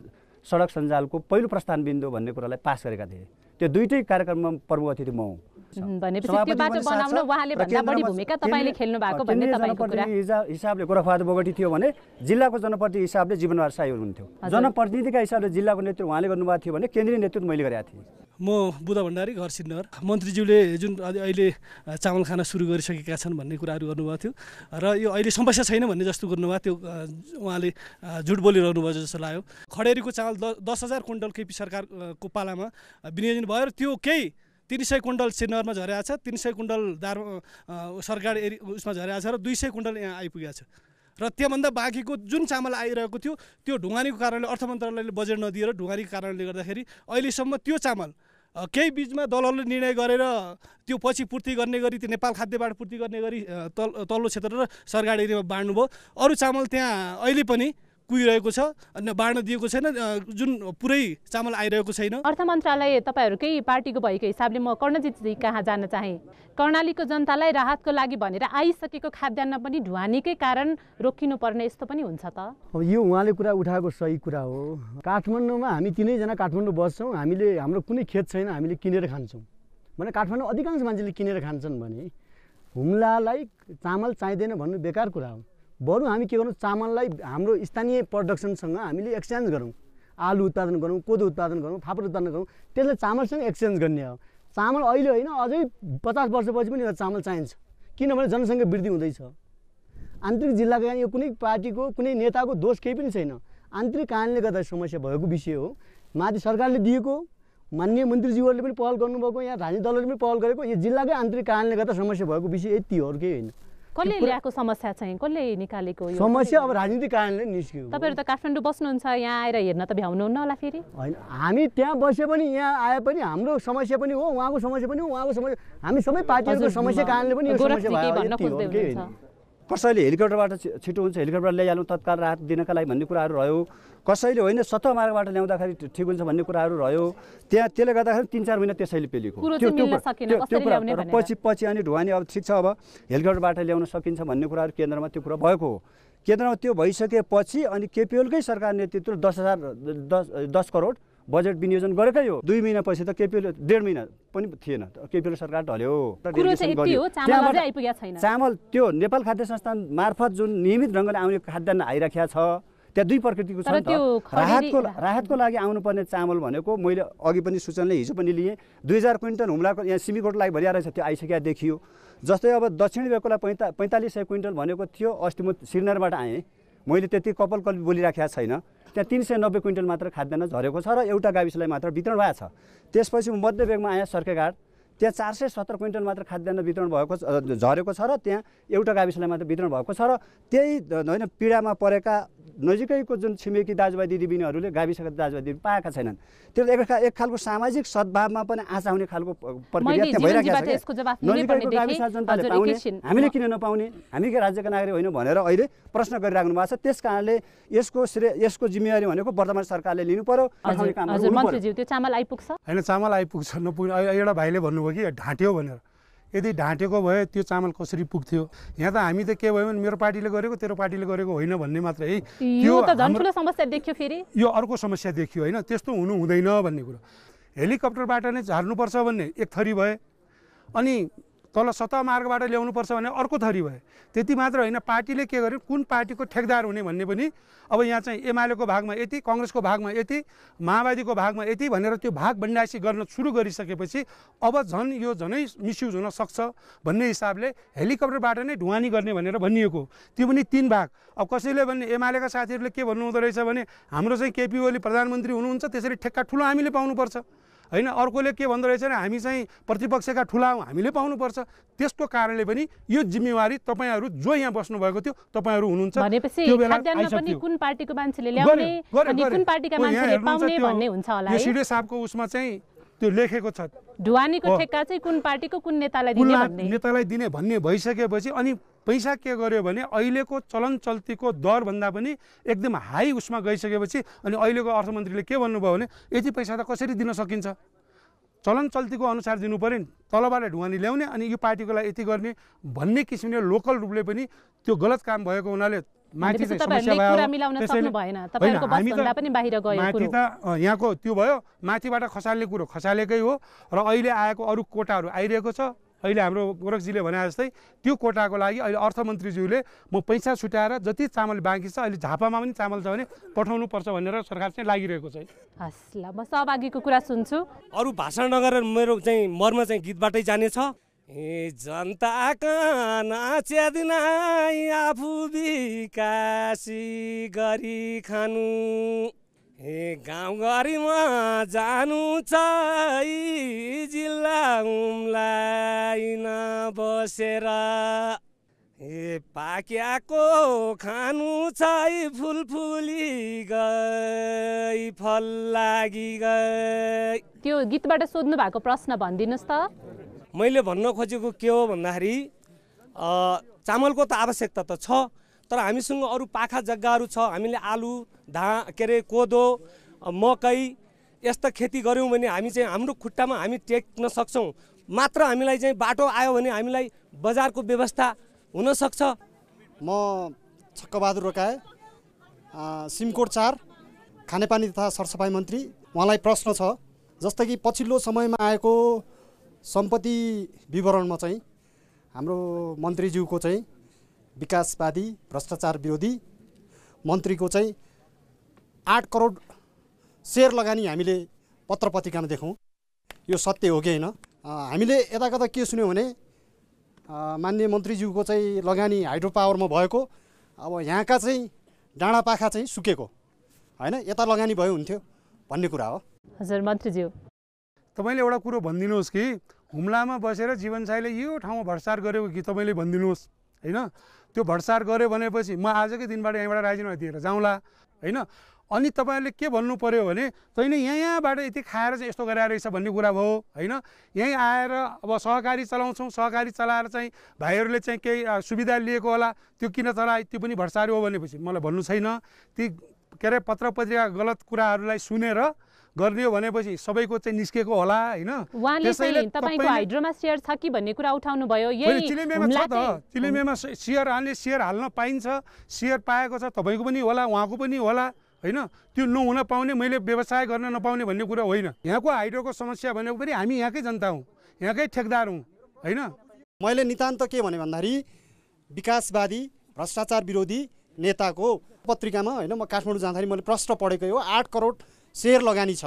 Speaker 5: सडक सञ्जालको पहिलो प्रस्थान बिन्दु भन्ने कुरालाई पास गरेका थिए। त्यो 2टै कार्यक्रममा प्रमुख अतिथि म हुँ।
Speaker 1: भनेपछि त्यो बाटो बनाउन उहाँले भन्दा बढी भूमिका तपाईले खेल्नु भएको भन्ने तपाईको कुरा।
Speaker 5: हिसाबले गोरखबहादुर बोगटी थियो भने जिल्लाको जनप्रतिनिधि हिसाबले जीवनबहादुर साई हुनुहुन्थ्यो। जनप्रतिनिधिका हिसाबले जिल्लाको नेतृत्व उहाँले गर्नुभएको थियो भने केन्द्रीय नेतृत्व मैले गरेको थिएँ।
Speaker 13: म बुद्ध भण्डारी घर सिन्नर। मन्त्रीज्यूले जुन अहिले चामल खान सुरु गरिसकेका छन् भन्ने कुराहरू गर्नुभएको थियो र यो अहिले समस्या छैन भन्ने जस्तो गर्नुभएको त्यो उहाँले झुट बोलिरहनु भयो जस्तो लाग्यो। खडेरीको चामल 10,000 कुइन्टल केपी सरकारको पालामा विनियोजन भयो र त्यो केही 300 कुइन्टल सिन्नरमा झरेको छ, 300 कुइन्टल सरकार उसमा झरेको छ र 200 कुइन्टल यहाँ आइपुगेको छ। र त्योभन्दा बाँकीको जुन चामल आइरहेको थियो त्यो ढुङ्गानीको कारणले अर्थ मन्त्रालयले बजेट नदिएर ढुङ्गानीको कारणले गर्दाखेरि अहिलेसम्म त्यो चामल केही बिचमा दलहरूले निर्णय गरेर त्यो पछि पूर्ति गर्ने गरी त्यो नेपाल खाद्यबाट पूर्ति गर्ने गरी तल्लो क्षेत्र र सरकार एरियामा बाँड्नुभयो। अरू चामल त्यहाँ अहिले पनि कुहिरहेको छ अनि बाँड्न दिएको छैन, जुन पुरै चामल आइरहेको छैन।
Speaker 1: अर्थ मन्त्रालय तपाईँहरूकै पार्टीको भएको हिसाबले म कर्णजितजी कहाँ जान चाहेँ। कर्णालीको जनतालाई राहतको लागि भनेर आइसकेको खाद्यान्न पनि ढुवानीकै कारण रोकिनुपर्ने यस्तो पनि हुन्छ त?
Speaker 8: अब यो उहाँले कुरा उठाएको सही कुरा हो। काठमाडौँमा हामी तिनैजना काठमाडौँ बस्छौँ, हामीले हाम्रो कुनै खेत छैन, हामीले किनेर खान्छौँ भने काठमाडौँ अधिकांश मान्छेले किनेर खान्छन् भने हुम्लालाई चामल चाहिँदैन भन्नु बेकार कुरा हो। बरु हामी के गर्नु, चामललाई हाम्रो स्थानीय प्रोडक्सनसँग हामीले एक्सचेन्ज गरौँ, आलु उत्पादन गरौँ, कोदो उत्पादन गरौँ, फापर उत्पादन गरौँ, त्यसलाई चामलसँग एक्सचेन्ज गर्ने हो। चामल अहिले होइन, अझै 50 वर्षपछि पनि चामल चाहिन्छ, किनभने जनसङ्ख्या वृद्धि हुँदैछ। आन्तरिक जिल्लाका यो कुनै पार्टीको कुनै नेताको दोष केही पनि छैन, आन्तरिक कारणले गर्दा समस्या भएको विषय हो। माथि सरकारले दिएको, माननीय मन्त्रीज्यूहरूले पनि पहल गर्नुभएको, यहाँ राजनीतिक दलहरूले पनि पहल गरेको, यो जिल्लाकै आन्तरिक कारणले गर्दा समस्या भएको विषय यति हो, अरू केही होइन।
Speaker 1: कसले ल्याएको समस्या चाहिँ कसले निकालेको यो
Speaker 8: समस्या? अब राजनीतिक कारणले निस्क्यो।
Speaker 1: तपाईँहरू त काठमाडौँ बस्नुहुन्छ, यहाँ आएर हेर्न त भ्याउनुहुन्न होला फेरि?
Speaker 8: होइन, हामी त्यहाँ बसे पनि यहाँ आए पनि हाम्रो समस्या पनि हो, उहाँको समस्या पनि हो, उहाँको समस्या, हामी सबै पार्टीहरूको समस्या कारणले पनि यो समस्या भयो।
Speaker 5: कसैले हेलिकप्टरबाट छिटो हुन्छ, हेलिकप्टर ल्याइहालौँ तत्काल राहत दिनका लागि भन्ने कुराहरू रह्यो, कसैले होइन सतह मार्गबाट ल्याउँदाखेरि ठिक हुन्छ भन्ने कुराहरू रह्यो। त्यहाँ त्यसले गर्दाखेरि 3-4 महिना त्यसैले पेलेको पछि अनि ढुवानी अब ठिक छ, अब हेलिकप्टरबाट ल्याउन सकिन्छ भन्ने कुराहरू केन्द्रमा त्यो कुरा भएको हो। केन्द्रमा त्यो भइसकेपछि अनि केपिएलकै सरकार नेतृत्व 10 करोड बजेट विनियोजन गरेकै हो। 2 महिनापछि त केपिएल 1.5 महिना पनि थिएन, केपिएल सरकार ढल्यो। चामल त्यो नेपाल खाद्य संस्थान मार्फत जुन नियमित ढङ्गले आउने खाद्यान्न आइराखेको छ, त्यहाँ दुई प्रकृतिको छ नि त। राहतको लागि आउनुपर्ने चामल भनेको मैले अघि पनि सूचनाले हिजो पनि लिएँ, 2000 क्विन्टल हुम्लाको यहाँ सिमीकोट लागि भरिया रहेछ, त्यो आइसकेका देखियो। जस्तै अब दक्षिणी बेकोलाई 4500 क्विन्टल भनेको थियो, अस्ति म श्रीनगरबाट आएँ, मैले त्यति कपाल बोलिराखेको छैन, त्यहाँ 390 क्विन्टल मात्र खाद्यान्न झरेको छ र एउटा गाविसलाई मात्र वितरण भएको छ। त्यसपछि म मध्य बेगमा आएँ सर्केघाट, त्यहाँ 470 क्विन्टल मात्र खाद्यान्न वितरण भएको झरेको छ र त्यहाँ एउटा गाविसलाई मात्र वितरण भएको छ। र त्यही होइन पीडामा परेका नजिकैको जुन छिमेकी दाजुभाइ दिदीबहिनीहरूले गाविसका दाजुभाइ दिदी पाएका छैनन्। त्यो एक खालको सामाजिक सद्भावमा पनि आशा हुने खालको प्रक्रिया भइरहेको छ। नजिकैको गाविस जनताले पाउने, हामीले किन नपाउने, हामी के राज्यका नागरिक होइन भनेर अहिले प्रश्न गरिराख्नु भएको छ। त्यस कारणले यसको जिम्मेवारी भनेको वर्तमान सरकारले लिनु पर्यो।
Speaker 1: मन्त्रीज्यू त्यो चामल आइपुग्छ?
Speaker 4: होइन, चामल आइपुग्छ नपुग्ने एउटा भाइले भन्नुभयो कि ढाँट्यो भनेर। यदि ढाँटेको भए त्यो चामल कसरी पुग्थ्यो? यहाँ त हामी त के भयो भने मेरो पार्टीले गरेको तेरो पार्टीले गरेको होइन भन्ने मात्र है।
Speaker 1: त्यो त झन् ठुलो समस्या देखियो, फेरि
Speaker 4: यो अर्को समस्या देखियो होइन, त्यस्तो हुनु हुँदैन भन्ने कुरो। हेलिकप्टरबाट नै झार्नुपर्छ भन्ने एक थरी भए, अनि तल सतह मार्गबाट ल्याउनुपर्छ भने अर्को थरी भए। त्यति मात्र होइन, पार्टीले के गर्यो, कुन पार्टीको ठेकदार हुने भन्ने पनि अब यहाँ चाहिँ एमालेको भागमा यति, कङ्ग्रेसको भागमा यति, माओवादीको भागमा यति भनेर त्यो भाग बन्डासी गर्न सुरु गरिसकेपछि अब झन् यो झनै मिसयुज हुन सक्छ भन्ने हिसाबले हेलिकप्टरबाट नै ढुवानी गर्ने भनेर भनिएको। त्यो पनि 3 भाग। अब कसैले भन्ने एमालेका साथीहरूले के भन्नुहुँदो रहेछ भने हाम्रो चाहिँ केपी ओली प्रधानमन्त्री हुनुहुन्छ, त्यसरी ठेक्का ठुलो हामीले पाउनुपर्छ होइन। अर्कोले के भन्दो रहेछ भने हामी चाहिँ प्रतिपक्षका ठुला हौँ, हामीले पाउनुपर्छ। त्यसको कारणले पनि यो जिम्मेवारी तपाईहरू जो यहाँ बस्नुभएको थियो तपाईँहरू हुनुहुन्छ।
Speaker 1: त्यो बेला पनि कुन पार्टीको मान्छेले ल्याउने अनि कुन पार्टीका मान्छेले पाउने भन्ने हुन्छ होला है।
Speaker 4: सिडे साहबको उसमा चाहिँ त्यो लेखेको छ,
Speaker 1: ढुवानीको ठेक्का चाहिँ कुन पार्टीको कुन नेतालाई
Speaker 4: दिने भन्ने भइसकेपछि अनि पैसा के गर्यो भने अहिलेको चलन चल्तीको दरभन्दा पनि एकदम हाई उसमा गइसकेपछि अनि अहिलेको अर्थमन्त्रीले के भन्नुभयो भने यति पैसा त कसरी दिन सकिन्छ, चलन चल्तीको अनुसार दिनु पर्यो नि, तलबाट ढुवानी ल्याउने अनि यो पार्टीको लागि यति गर्ने भन्ने किसिमले लोकल रूपले पनि त्यो गलत काम भएको हुनाले माथि चाहिँ समस्या भयो। माथि त यहाँको त्यो भयो, माथिबाट खसाल्ने कुरो खसालेकै हो र अहिले आएको अरू कोटाहरू आइरहेको छ। अहिले हाम्रो गोरखजीले भने जस्तै त्यो कोटाको लागि अहिले अर्थमन्त्रीज्यूले म पैसा छुट्याएर जति चामल बाँकी छ अहिले झापामा पनि चामल छ भने पठाउनु पर्छ भनेर सरकार चाहिँ लागिरहेको छ।
Speaker 1: हस् ल, म सहभागीको कुरा सुन्छु।
Speaker 14: अरू भाषण नगरेर मेरो चाहिँ मर्म चाहिँ गीतबाटै जानेछ। ए जनताका नाच्यादिन आफू विकासी गरी खानु, ए गाउँघरीमा जानु छ जिल्ला हुम्लाई नबसेर, ए पाक्याको खानु छ फुलफुली गई फल लागि गई।
Speaker 1: त्यो गीतबाट सोध्नु भएको प्रश्न भनिदिनुहोस् त।
Speaker 14: मैले भन्न खोजेको के हो भन्दाखेरि चामलको त आवश्यकता त छ, तर हामीसँग अरू पाखा जग्गाहरू छ, हामीले आलु के अरे कोदो मकै यस्ता खेती गऱ्यौँ भने हामी चाहिँ हाम्रो खुट्टामा हामी टेक्न सक्छौँ। मात्र हामीलाई चाहिँ बाटो आयो भने हामीलाई बजारको व्यवस्था हुनसक्छ।
Speaker 15: म छक्कबहादुर रोकाए, सिमकोट 4 खानेपानी तथा सरसफाइ मन्त्री। उहाँलाई प्रश्न छ, जस्तै कि पछिल्लो समयमा आएको सम्पत्ति विवरणमा चाहिँ हाम्रो मन्त्रीज्यूको चाहिँ विकासवादी भ्रष्टाचार विरोधी मन्त्रीको चाहिँ 8 करोड सेयर लगानी हामीले पत्र पत्रिकामा देख्यौँ। यो सत्य हो कि होइन? हामीले यता कता के सुन्यौँ भने माननीय मन्त्रीज्यूको चाहिँ लगानी हाइड्रो पावरमा भएको, अब यहाँका चाहिँ डाँडापाखा चाहिँ सुकेको होइन, यता लगानी भयो हुन्थ्यो भन्ने कुरा हो।
Speaker 1: हजुर मन्त्रीज्यू,
Speaker 4: तपाईँले एउटा कुरो भनिदिनुहोस् कि हुम्लामा बसेर जीवनसाईले यो ठाउँमा भ्रष्टाचार गरेको कि तपाईँले भनिदिनुहोस् होइन। त्यो भ्रष्टाचार गर्यो भनेपछि म आजकै दिनबाट यहाँबाट राजीनामा दिएर जाउँला होइन। अनि तपाईँहरूले के भन्नु पर्यो भने तैँले यहाँबाट यति खाएर चाहिँ यस्तो गरेर रहेछ भन्ने कुरा भयो होइन। यहीँ आएर अब सहकारी चलाउँछौँ, सहकारी चलाएर चाहिँ भाइहरूले चाहिँ केही सुविधा लिएको होला, त्यो किन चलाए, त्यो पनि भ्रष्टाचार हो भनेपछि मलाई भन्नु छैन। ती के अरे पत्र पत्रिका गलत कुराहरूलाई सुनेर गर्ने हो भनेपछि सबैको चाहिँ निस्केको होला होइन।
Speaker 1: उहाँले चाहिँ तपाईँको हाइड्रोमा सेयर छ कि भन्ने कुरा उठाउनु भयो। यही
Speaker 4: चिलिमेमा छ त, चिलिमेमा सेयर हाल्न पाइन्छ, सेयर पाएको छ, तपाईँको पनि होला उहाँको पनि होला होइन। त्यो नहुन पाउने, मैले व्यवसाय गर्न नपाउने भन्ने कुरा होइन। यहाँको हाइड्रोको समस्या भनेको पनि हामी यहाँकै जनता हौँ, यहाँकै ठेकदार हौँ होइन।
Speaker 15: मैले नितान्त के भने भन्दाखेरि विकासवादी भ्रष्टाचार विरोधी नेताको पत्रिकामा होइन, म काठमाडौँ जाँदाखेरि मैले प्रश्न पढेकै हो। 8 करोड सेयर लगानी छ,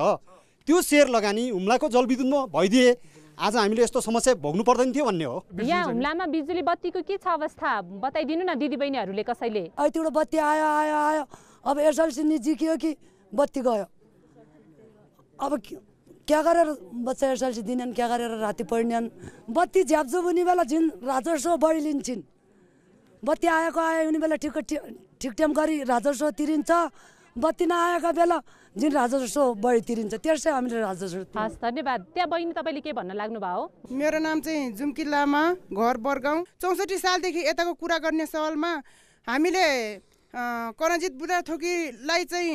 Speaker 15: त्यो सेयर लगानी हुम्लाको जलविद्युतमा भइदिए आज हामीले यस्तो समस्या भोग्नु पर्दैन थियो भन्ने हो।
Speaker 1: यहाँ हुम्लामा बिजुली बत्तीको के छ अवस्था बताइदिनु न दिदी बहिनीहरूले। कसैले
Speaker 16: यतिवटा बत्ती आयो आयो आयो, अब एसएलसी जिकियो कि बत्ती गयो। अब क्या गरेर बच्चा एसएलसी दिनेन्, क्या गरेर राति पढ्नेन्। बत्ती झ्याप्छो हुने बेला झिन राजस्व बढी लिन्छन्, बत्ती आएको आयो हुने बेला ठिक टाइम गरी राजस्व तिरिन्छ, बत्ती नआएका बेला जुन राजस्व बढी तिरिन्छ, त्यसै हामीले राजस्व।
Speaker 1: हस् धन्यवाद। त्यहाँ बहिनी तपाईँले के भन्न लाग्नु भयो?
Speaker 17: मेरो नाम चाहिँ जुम्की लामा, घर बरगाउँ। 64 सालदेखि यताको कुरा गर्ने सवालमा हामीले करणजित बुढाथोकीलाई चाहिँ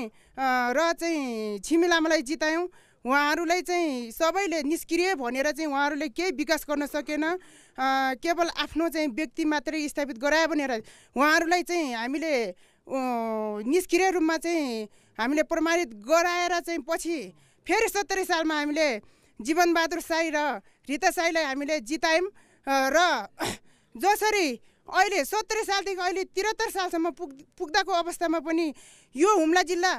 Speaker 17: र चाहिँ छिमी लामालाई जितायौँ। उहाँहरूलाई चाहिँ सबैले निष्क्रिय भनेर चाहिँ उहाँहरूले केही विकास गर्न सकेन, केवल आफ्नो चाहिँ व्यक्ति मात्रै स्थापित गरायो भनेर उहाँहरूलाई चाहिँ हामीले निष्क्रिय रूपमा चाहिँ हामीले प्रमाणित गराएर चाहिँ पछि फेरि 70 सालमा हामीले जीवनबहादुर साई र रिता साईलाई हामीले जितायौँ। र जसरी अहिले 70 सालदेखि अहिले 73 सालसम्म पुग्दाको अवस्थामा पनि यो हुम्ला जिल्ला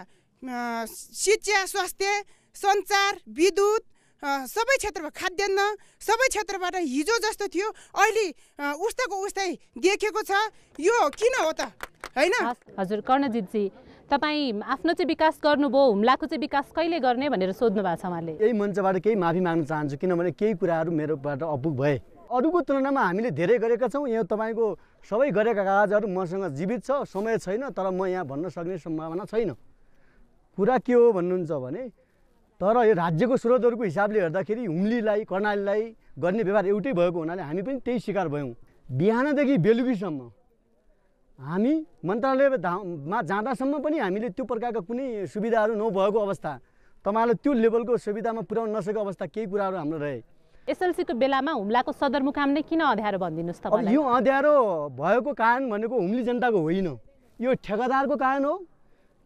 Speaker 17: शिक्षा, स्वास्थ्य, सञ्चार, विद्युत सबै क्षेत्रमा, खाद्यान्न सबै क्षेत्रबाट हिजो जस्तो थियो अहिले उस्तैको उस्तै देखेको छ। यो किन हो त हैन?
Speaker 1: हजुर कर्णजितजी, तपाईँ आफ्नो चाहिँ विकास गर्नुभयो, हुम्लाको चाहिँ विकास कहिले गर्ने भनेर सोध्नु भएको छ उहाँले।
Speaker 8: यही मञ्चबाट केही माफी माग्न चाहन्छु, किनभने केही कुराहरू मेरोबाट अपुग भए। अरूको तुलनामा हामीले धेरै गरेका छौँ। यहाँ तपाईँको सबै गरेका कागजहरू मसँग जीवित छ, समय छैन, तर म यहाँ भन्न सक्ने सम्भावना छैन। कुरा के हो भन्नुहुन्छ भने, तर यो राज्यको स्रोतहरूको हिसाबले हेर्दाखेरि हुम्लीलाई कर्णालीलाई गर्ने व्यवहार एउटै भएको हुनाले हामी पनि त्यही शिकार भयौँ। बिहानदेखि बेलुकीसम्म हामी मन्त्रालयमा जाँदासम्म पनि हामीले त्यो प्रकारका कुनै सुविधाहरू नभएको अवस्था, तपाईँलाई त्यो लेभलको सुविधामा पुर्याउन नसकेको अवस्था केही कुराहरू हाम्रो रहे।
Speaker 1: एसएलसीको बेलामा हुम्लाको सदरमुकाम नै किन अँध्यारो भनिदिनुहोस् तपाईँलाई?
Speaker 8: यो अँध्यारो भएको कारण भनेको हुम्ली जनताको होइन, यो ठेकेदारको कारण हो।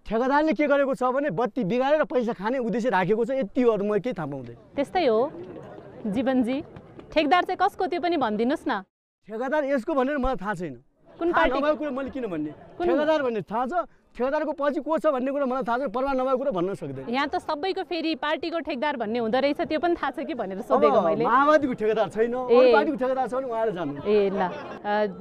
Speaker 8: ठेकेदारले के गरेको छ भने बत्ती बिगारेर पैसा खाने उद्देश्य राखेको छ, यति अरू म केही थाहा पाउँदैन।
Speaker 1: त्यस्तै हो जीवनजी, ठेकेदार चाहिँ कसको त्यो पनि भनिदिनुहोस् न।
Speaker 8: ठेकेदार यसको भनेर मलाई थाहा छैन,
Speaker 1: कुन पार्टी
Speaker 8: नभएको कुरा मैले किन भन्ने। ठेकेदार भन्ने थाहा छ, ठेकेदारको पछि को छ भन्ने कुरा मलाई थाहा छ, परवाह नभएको कुरा भन्न सक्दैन।
Speaker 1: यहाँ त सबैको फेरि पार्टीको ठेकेदार भन्ने हुँदो रहेछ, त्यो पनि थाहा छ कि भनेर सोधेको मैले।
Speaker 8: माओवादीको ठेकेदार छैन, अरू पार्टीको ठेकेदार छ भने उहाँले जान्नु।
Speaker 1: ए ल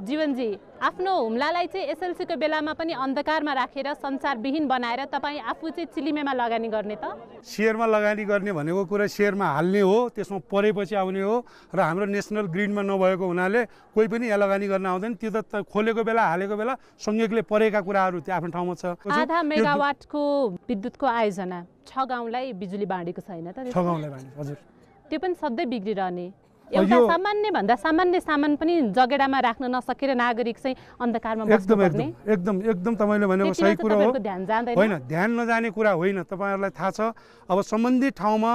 Speaker 1: जीवनजी, आफ्नो हुम्लालाई चाहिँ एसएलसीको बेलामा पनि अन्धकारमा राखेर सञ्चारविहीन बनाएर तपाईँ आफू चाहिँ चिलिमेमा लगानी गर्ने त?
Speaker 4: सेयरमा लगानी गर्ने भनेको कुरा सेयरमा हाल्ने हो, त्यसमा परेपछि आउने हो। र हाम्रो नेसनल ग्रिडमा नभएको हुनाले कोही पनि यहाँ लगानी गर्न आउँदैन। त्यो त खोलेको बेला हालेको बेला संयोगले परेका कुराहरू त्यो आफ्नो ठाउँमा छ।
Speaker 1: आधा मेगावाटको विद्युतको आयोजना 6 गाउँलाई बिजुली बाँडेको छैन त?
Speaker 4: 6 गाउँलाई बाँडे, हजुर।
Speaker 1: त्यो पनि सधैँ बिग्रिरहने एउटा सामान्य भन्दा सामान्य सामान पनि जगेडामा राख्न नसकेर नागरिक चाहिँ अन्धकारमा बस्नुपर्ने
Speaker 4: एकदम तपाईँले भनेको सही कुरा हो होइन ध्यान नजाने कुरा होइन तपाईँहरूलाई थाहा छ अब सम्बन्धित ठाउँमा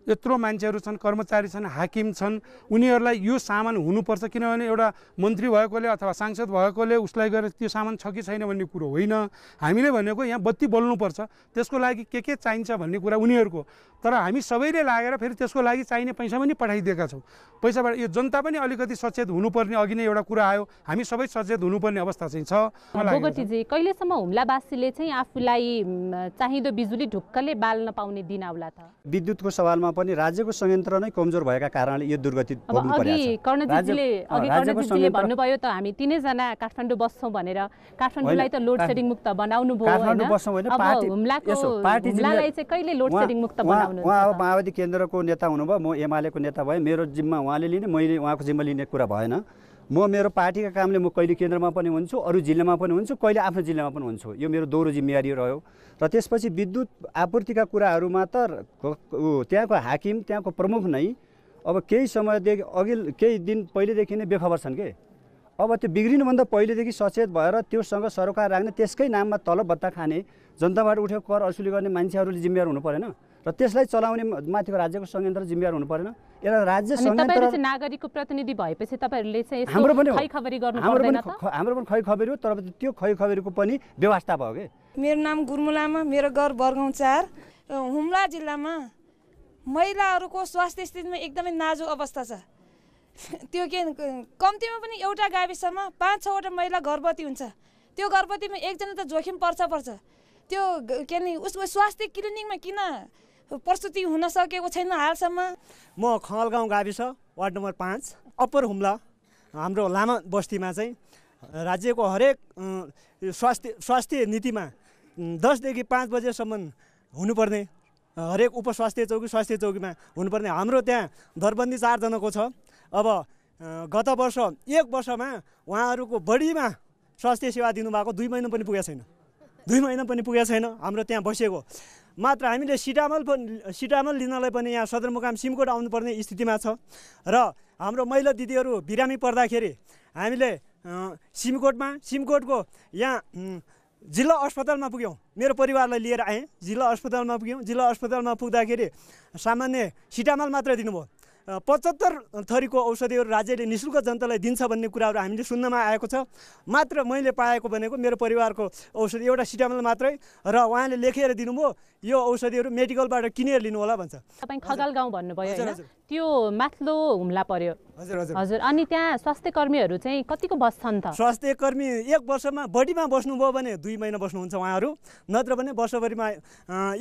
Speaker 4: यत्रो मान्छेहरू छन् कर्मचारी छन् हाकिम छन् उनीहरूलाई यो सामान हुनुपर्छ किनभने एउटा मन्त्री भएकोले अथवा सांसद भएकोले उसलाई गएर त्यो सामान छ कि छैन भन्ने कुरो होइन हामीले भनेको यहाँ बत्ती बल्नुपर्छ त्यसको लागि के चाहिन्छ भन्ने कुरा उनीहरूको तर हामी सबैले लागेर फेरि त्यसको लागि चाहिने पैसा पनि पठाइदिएका छौँ पैसाबाट यो जनता पनि अलिकति सचेत हुनुपर्ने अघि नै एउटा कुरा आयो हामी सबै सचेत हुनुपर्ने अवस्था चाहिँ छ
Speaker 1: बोगटीजी कहिलेसम्म हुम्लावासीले चाहिँ आफूलाई चाहिँदो बिजुली ढुक्कले बाल्न पाउने दिन आउला त
Speaker 5: विद्युतको सवालमा पनि राज्यको संयन्त्र नै कमजोर भएका कारणले यो दुर्गति भोग्नु
Speaker 1: परेको छ कर्णजीले भन्नुभयो त हामी तीनैजना काठमाडौँ बस्छौँ भनेर काठमाडौँलाई त लोड सेडिङ मुक्त बनाउनु भयो अब हुम्लालाई चाहिँ कहिले लोड सेडिङ मुक्त बनाउनु
Speaker 5: उहाँ अब माओवादी केन्द्रको नेता हुनुभयो म एमालेको नेता भएँ मेरो जिम्मा उहाँले लिने मैले उहाँको जिम्मा लिने कुरा भएन म मेरो पार्टीका कामले म कहिले केन्द्रमा पनि हुन्छु अरू जिल्लामा पनि हुन्छु कहिले आफ्नो जिल्लामा पनि हुन्छु यो मेरो दोहोरो जिम्मेवारी रह्यो र त्यसपछि विद्युत आपूर्तिका कुराहरूमा त त्यहाँको हाकिम त्यहाँको प्रमुख नै अब केही समयदेखि अघि केही दिन पहिलेदेखि नै बेखबर छन् के अब त्यो बिग्रिनुभन्दा पहिलेदेखि सचेत भएर त्योसँग सरोकार राख्ने त्यसकै नाममा तलब भत्ता खाने जनताबाट उठेको कर असुली गर्ने मान्छेहरूले जिम्मेवार हुनु परेन र त्यसलाई चलाउने माथिको राज्यको संयन्त्र जिम्मेवार हुनु परेन एउटा राज्य संयन्त्र
Speaker 1: नागरिकको प्रतिनिधि भएपछि तपाईहरुले चाहिँ यस्तो खैखबरी गर्नु पर्दैन त
Speaker 5: हाम्रो पनि खैखबरी हो तर त्यो खैखबरीको पनि व्यवस्था भयो के
Speaker 12: मेरो नाम गुर्मु लामा मेरो घर बरगाउँ 4 हुम्ला जिल्लामा महिलाहरूको स्वास्थ्य स्थितिमा एकदमै नाजुक अवस्था छ त्यो के कम्तीमा पनि एउटा गाविसमा 5-6 वटा महिला गर्भवती हुन्छ त्यो गर्भवतीमा एकजना त जोखिम पर्छ त्यो के नि उसको स्वास्थ्य क्लिनिकमा किन प्रस्तुति हुन सकेको छैन हालसम्म
Speaker 18: म खलगाउँ गाविस वार्ड नम्बर 5 अप्पर हुम्ला हाम्रो लामा बस्तीमा चाहिँ राज्यको हरेक स्वास्थ्य नीतिमा 10 देखि 5 बजेसम्म हुनुपर्ने हरेक उपस्वास्थ्य चौकी स्वास्थ्य चौकीमा हुनुपर्ने हाम्रो त्यहाँ दरबन्दी 4 जनाको छ अब गत वर्ष 1 वर्षमा उहाँहरूको बढीमा स्वास्थ्य सेवा दिनुभएको 2 महिना पनि पुगेको छैन 2 महिना पनि पुगेको छैन हाम्रो त्यहाँ बसेको मात्र हामीले सिटामल लिनलाई पनि यहाँ सदरमुकाम सिमकोट आउनुपर्ने स्थितिमा छ र हाम्रो महिला दिदीहरू बिरामी पर्दाखेरि हामीले सिमकोटको यहाँ जिल्ला अस्पतालमा पुग्यौँ मेरो परिवारलाई लिएर आएँ जिल्ला अस्पतालमा पुग्यौँ जिल्ला अस्पतालमा पुग्दाखेरि सामान्य सिटामल मात्रै दिनुभयो 75 थरीको औषधिहरू राज्यले निःशुल्क जनतालाई दिन्छ भन्ने कुराहरू हामीले सुन्नमा आएको छ मात्र मैले पाएको भनेको मेरो परिवारको औषधि एउटा सिटामल मात्रै र उहाँले लेखेर दिनुभयो यो औषधिहरू मेडिकलबाट किनेर लिनु होला भन्छ
Speaker 1: तपाईं खगल गाउँ भन्नुभयो हैन त्यो माथलो हुम्ला पर्यो हजुर अनि त्यहाँ स्वास्थ्य कर्मीहरू चाहिँ कतिको बस्छन् त
Speaker 18: स्वास्थ्य कर्मी 1 वर्षमा बढीमा बस्नुभयो भने 2 महिना बस्नुहुन्छ उहाँहरू नत्र भने वर्षभरिमा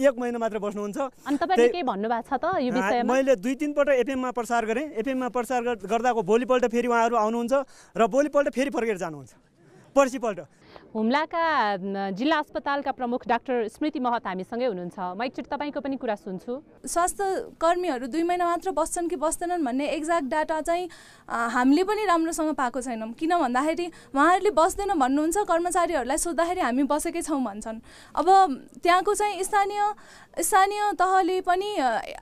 Speaker 18: 1 महिना मात्र बस्नुहुन्छ
Speaker 1: अनि तपाईले के भन्नु भएको छ त यो विषयमा
Speaker 18: मैले 2-3 पल्ट एफएममा प्रचार गरेँ एफएममा प्रचार गर्दाको भोलिपल्ट फेरि उहाँहरू आउनुहुन्छ र भोलिपल्ट फेरि फर्केर जानुहुन्छ पर्सिपल्ट
Speaker 1: हुम्लाका जिल्ला अस्पतालका प्रमुख डाक्टर स्मृति महत हामीसँगै हुनुहुन्छ म एकचोटि तपाईको पनि कुरा सुन्छु
Speaker 19: स्वास्थ्य कर्मीहरू 2 महिना मात्र बस्छन् कि बस्दैनन् भन्ने एक्ज्याक्ट डाटा चाहिँ हामीले पनि राम्रोसँग पाएको छैनौँ किन भन्दाखेरि उहाँहरूले बस्दैन भन्नुहुन्छ कर्मचारीहरूलाई सोद्धाखेरि हामी बसेकै छौँ भन्छन् अब त्यहाँको चाहिँ स्थानीय तहले पनि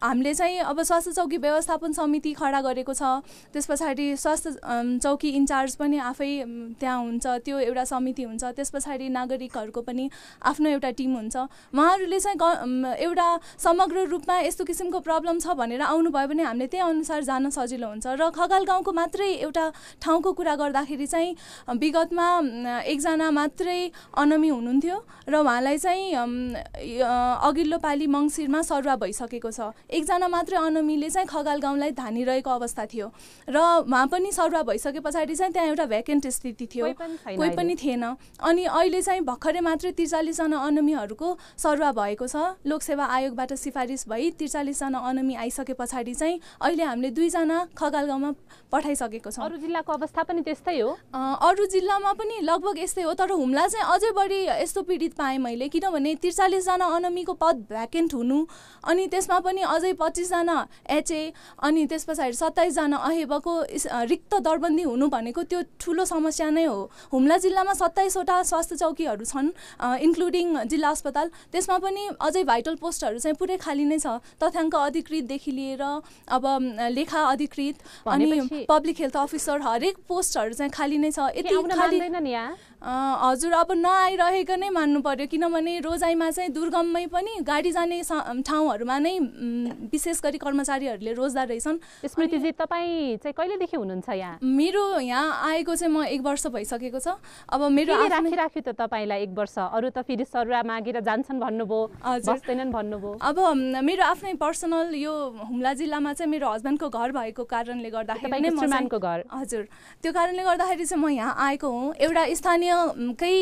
Speaker 19: हामीले चाहिँ अब स्वास्थ्य चौकी व्यवस्थापन समिति खडा गरेको छ त्यस पछाडि स्वास्थ्य चौकी इन्चार्ज पनि आफै त्यहाँ हुन्छ त्यो एउटा समिति हुन्छ त्यस पछाडि नागरिकहरूको पनि आफ्नो एउटा टिम हुन्छ उहाँहरूले चाहिँ एउटा समग्र रूपमा यस्तो किसिमको प्रब्लम छ भनेर आउनुभयो भने हामीले त्यही अनुसार जान सजिलो हुन्छ र खगल गाउँको मात्रै एउटा ठाउँको कुरा गर्दाखेरि चाहिँ विगतमा एकजना मात्रै अनमी हुनुहुन्थ्यो र उहाँलाई चाहिँ अघिल्लो पालि मङ्सिरमा सरुवा भइसकेको छ एकजना मात्रै अनमीले चाहिँ खगल गाउँलाई धानिरहेको अवस्था थियो र उहाँ पनि सरुवा भइसके पछाडि चाहिँ त्यहाँ एउटा भ्याकेन्ट स्थिति थियो कोही पनि थिएन अनि अहिले चाहिँ भर्खरै मात्रै 43 जना अनमीहरूको सरुवा भएको छ लोकसेवा आयोगबाट सिफारिस भई 43 जना अनमी आइसके पछाडि चाहिँ अहिले हामीले 2 जना खगल गाउँमा पठाइसकेको छौँ
Speaker 1: अरु जिल्लाको अवस्था पनि त्यस्तै हो
Speaker 19: अरु जिल्लामा पनि लगभग यस्तै हो तर हुम्ला चाहिँ अझै बढी यस्तो पीडित पाएँ मैले किनभने 43 जना अनमीको पद भ्याकेन्ट हुनु अनि त्यसमा पनि अझै 25 जना एचए अनि त्यस पछाडि 27 जना अहेबको रिक्त दरबन्दी हुनु भनेको त्यो ठुलो समस्या नै हो हुम्ला जिल्लामा 27 10वटा स्वास्थ्य चौकीहरू छन् इन्क्लुडिङ जिल्ला अस्पताल, त्यसमा पनि अझै भाइटल पोस्टहरू चाहिँ पुरै खाली नै छ। तथ्याङ्क अधिकृतदेखि लिएर अब लेखा अधिकृत अनि पब्लिक हेल्थ अफिसर हरेक पोस्टहरू चाहिँ खाली नै छ। यति खाली हजुर अब नआइरहेको नै मान्नु पर्यो, किनभने रोजाइमा चाहिँ दुर्गममै पनि गाडी जाने ठाउँहरूमा नै विशेष गरी कर्मचारीहरूले रोज्दा रहेछन्।
Speaker 1: स्मृतिजी तपाईँ चाहिँ कहिलेदेखि हुनुहुन्छ यहाँ?
Speaker 19: मेरो यहाँ आएको चाहिँ म 1 वर्ष भइसकेको छ। अब मेरो
Speaker 1: राखिराख्यो त तपाईँलाई 1 वर्ष, अरू त फेरि सरुवा मागेर जान्छन् भन्नुभयो, बस्दैनन् भन्नुभयो।
Speaker 19: अब मेरो आफ्नै पर्सनल यो हुम्ला जिल्लामा चाहिँ मेरो हस्बेन्डको घर भएको कारणले गर्दाखेरि नै
Speaker 1: श्रीमानको घर,
Speaker 19: हजुर त्यो कारणले गर्दाखेरि चाहिँ म यहाँ आएको हुँ। एउटा स्थानीयकै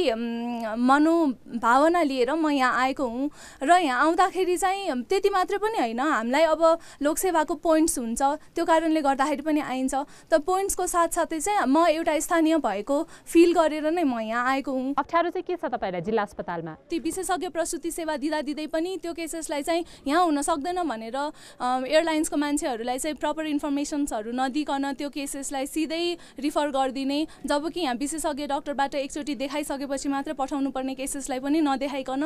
Speaker 19: मनोभावना लिएर म यहाँ आएको हुँ र यहाँ आउँदाखेरि चाहिँ त्यति मात्र पनि होइन, हामीलाई अब लोकसेवाको पोइन्ट्स हुन्छ, त्यो कारणले गर्दाखेरि पनि आइन्छ। त पोइन्ट्सको साथसाथै चाहिँ म एउटा स्थानीय भएको फिल गरेर नै म यहाँ आएको हुँ।
Speaker 1: अप्ठ्यारो चाहिँ के छ तपाईँलाई जिल्ला अस्पतालमा?
Speaker 19: ती विशेषज्ञ प्रसुति सेवा दिँदा दिँदै पनि त्यो केसेसलाई चाहिँ यहाँ हुन सक्दैन भनेर एयरलाइन्सको मान्छेहरूलाई चाहिँ प्रपर इन्फर्मेसन्सहरू नदिकन त्यो केसेसलाई सिधै रिफर गरिदिने, जबकि यहाँ विशेषज्ञ डक्टरबाट एकचोटि देखाइसकेपछि मात्र पठाउनु पर्ने केसेसलाई पनि नदेखाइकन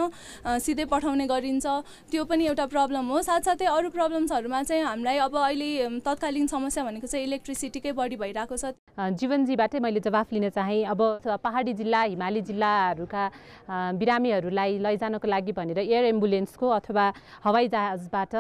Speaker 19: सिधै पठाउने गरिन्छ। त्यो पनि एउटा प्रब्लम हो। साथसाथै अरू प्रब्लम्सहरूमा चाहिँ हामीलाई अब अहिले तत्कालीन समस्या भनेको चाहिँ इलेक्ट्रिसिटीकै बढी भइरहेको छ।
Speaker 1: जीवनजीबाटै मैले जवाफ लिन चाहेँ, अब पहाडी जिल्ला हिमाली जिल्लाहरूका बिरामीहरूलाई लैजानको लागि भनेर एयर एम्बुलेन्सको अथवा हवाई जहाजबाट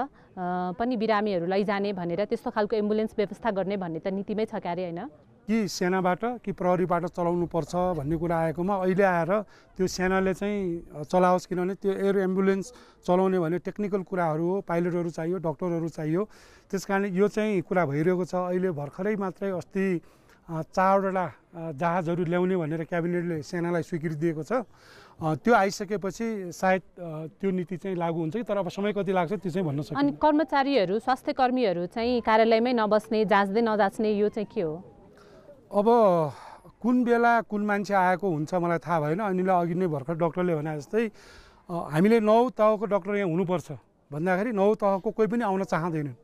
Speaker 1: पनि बिरामीहरू लैजाने भनेर त्यस्तो खालको एम्बुलेन्स व्यवस्था गर्ने भन्ने त नीतिमै छ क्यारे होइन?
Speaker 4: कि सेनाबाट कि प्रहरीबाट चलाउनु पर्छ भन्ने कुरा आएकोमा अहिले आएर त्यो सेनाले चाहिँ चलाओस्, किनभने त्यो एयर एम्बुलेन्स चलाउने भने टेक्निकल कुराहरू हो, पाइलटहरू चाहियो, डक्टरहरू चाहियो। त्यस कारणले यो चाहिँ कुरा भइरहेको छ। अहिले भर्खरै मात्रै अस्ति 4वटा जहाजहरू ल्याउने भनेर क्याबिनेटले सेनालाई स्वीकृति दिएको छ। त्यो आइसकेपछि सायद त्यो नीति चाहिँ लागू हुन्छ कि, तर अब समय कति लाग्छ त्यो चाहिँ भन्न सकिन्न।
Speaker 1: अनि कर्मचारीहरू स्वास्थ्य कर्मीहरू चाहिँ कार्यालयमै नबस्ने, जाँच्दै नजाँच्ने यो चाहिँ के हो?
Speaker 4: अब कुन बेला कुन मान्छे आएको हुन्छ मलाई थाहा भएन। अनिलाई अघि नै भर्खर डक्टरले भने जस्तै हामीले 9 तहको डक्टर यहाँ हुनुपर्छ भन्दाखेरि 9 तहको कोही पनि आउन चाहँदैनन्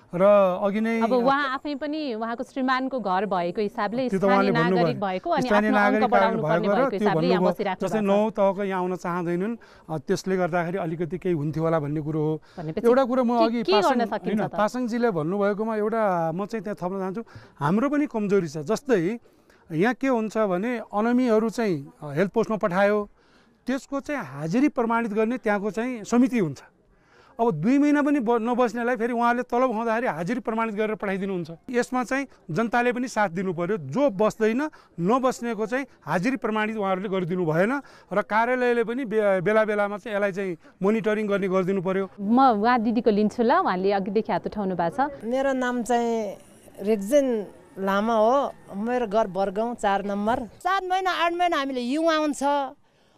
Speaker 4: र अघि नै
Speaker 1: अब उहाँ आफै पनि उहाँको श्रीमानको घर भएको हिसाबले स्थानीय नागरिक भएको अनि आफ्नो अङ्क बढाउनु पर्ने भएको हिसाबले यहाँ बसिराख्नु
Speaker 4: जस्तै 9 तहको यहाँ आउन चाहँदैनन्, त्यसले गर्दाखेरि अलिकति केही हुन्थ्यो होला भन्ने कुरो हो। एउटा कुरो म अघि पासाङजीले भन्नुभएकोमा एउटा म चाहिँ त्यहाँ थप्न चाहन्छु, हाम्रो पनि कमजोरी छ। जस्तै यहाँ के हुन्छ भने अनमीहरू चाहिँ हेल्थ पोस्टमा पठायो, त्यसको चाहिँ हाजिरी प्रमाणित गर्ने त्यहाँको चाहिँ समिति हुन्छ। अब 2 महिना पनि नबस्नेलाई फेरि उहाँले तलब हुँदाखेरि हाजिरी प्रमाणित गरेर पठाइदिनुहुन्छ। यसमा चाहिँ जनताले पनि साथ दिनु पर्यो। जो बस्दैन नबस्नेको चाहिँ हाजिरी प्रमाणित उहाँहरूले गरिदिनु भएन र कार्यालयले पनि बेला बेलामा चाहिँ यसलाई चाहिँ मोनिटरिङ गर्ने गरिदिनु पर्यो।
Speaker 1: म उहाँ दिदीको लिन्छु ल, उहाँले अघिदेखि हात उठाउनु भएको छ।
Speaker 20: मेरो नाम चाहिँ रेक्जेन लामा हो, मेरो घर बरगाउँ 4 नम्बर। 7 महिना 8 महिना हामीले हिउँ आउँछ,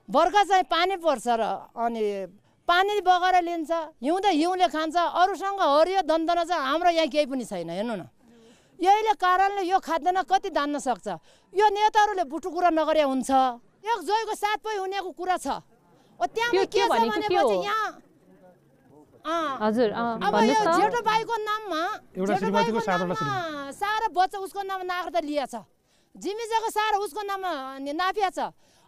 Speaker 20: बर्खा चाहिँ पानी पर्छ र अनि पानी बगेर लिन्छ, हिउँदे हिउँले खान्छ, अरूसँग हरियो दन्दन छ। हाम्रो यहाँ केही पनि छैन, हेर्नु न। यहीले कारणले यो खाद्यान्न कति दान्न सक्छ। यो नेताहरूले बुटु कुरा नगरे हुन्छ। एक जोइको साथ पै हुनेको कुरा छ। त्यहाँ के छ भनेपछि यहाँ
Speaker 1: हजुर
Speaker 20: अब यो जेठो बाईको नाममा सारा बच्चा उसको नाममा नागरिकता लिएछ, जिम्मेजको सारा उसको नाममा नाफिया छ।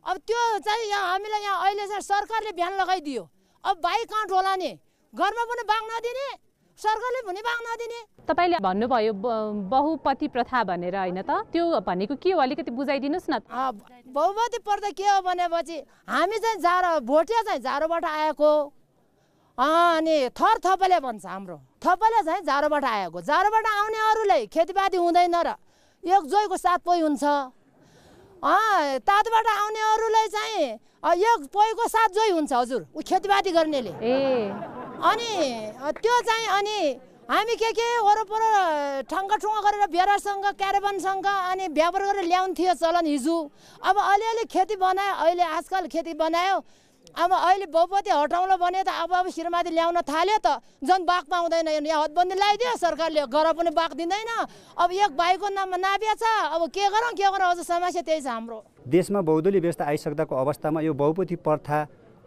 Speaker 20: अब त्यो चाहिँ यहाँ हामीलाई यहाँ अहिले चाहिँ सरकारले बिहान लगाइदियो। अब बाइक कहाँ ढोलाने, घरमा पनि बाघ नदिने, सरकारले पनि बाघ नदिने।
Speaker 1: तपाईले भन्नुभयो बहुपति प्रथा भनेर होइन त, त्यो भनेको के हो अलिकति बुझाइदिनुस् न।
Speaker 20: बहुपति प्रथा के हो भनेपछि हामी चाहिँ भोटिया चाहिँ झारोबाट आएको, अनि थर थपले भन्छ हाम्रो, थपले चाहिँ झारोबाट आएको। झारोबाट आउने अरूलाई खेतीपाती हुँदैन र एक जोइको साथ पोइ हुन्छ। तातबाट आउने अरूलाई चाहिँ एक पोइको साथ जोइ हुन्छ हजुर, ऊ खेतीपाती गर्नेले। अनि त्यो चाहिँ अनि हामी के वरपर ठङ्गाठुङ्गा गरेर बेरासँग क्यारेबनसँग अनि व्यापार गरेर ल्याउँथ्यो चलन हिजो। अब अलिअलि खेती बनायो, अहिले आजकल खेती बनायो। अब अहिले बहुपति हटाउन भने त अब श्रीमती ल्याउन थाल्यो त झन् बाघ पाउँदैन। यहाँ हदबन्दी लगाइदियो सरकारले, गर पनि बाघ दिँदैन। अब एक भाइको नाममा नाबिया छ, अब के गरौँ अझ समस्या त्यही छ हाम्रो
Speaker 5: देशमा। बहुदलीय व्यवस्था आइसक्दाको अवस्थामा यो बहुपति प्रथा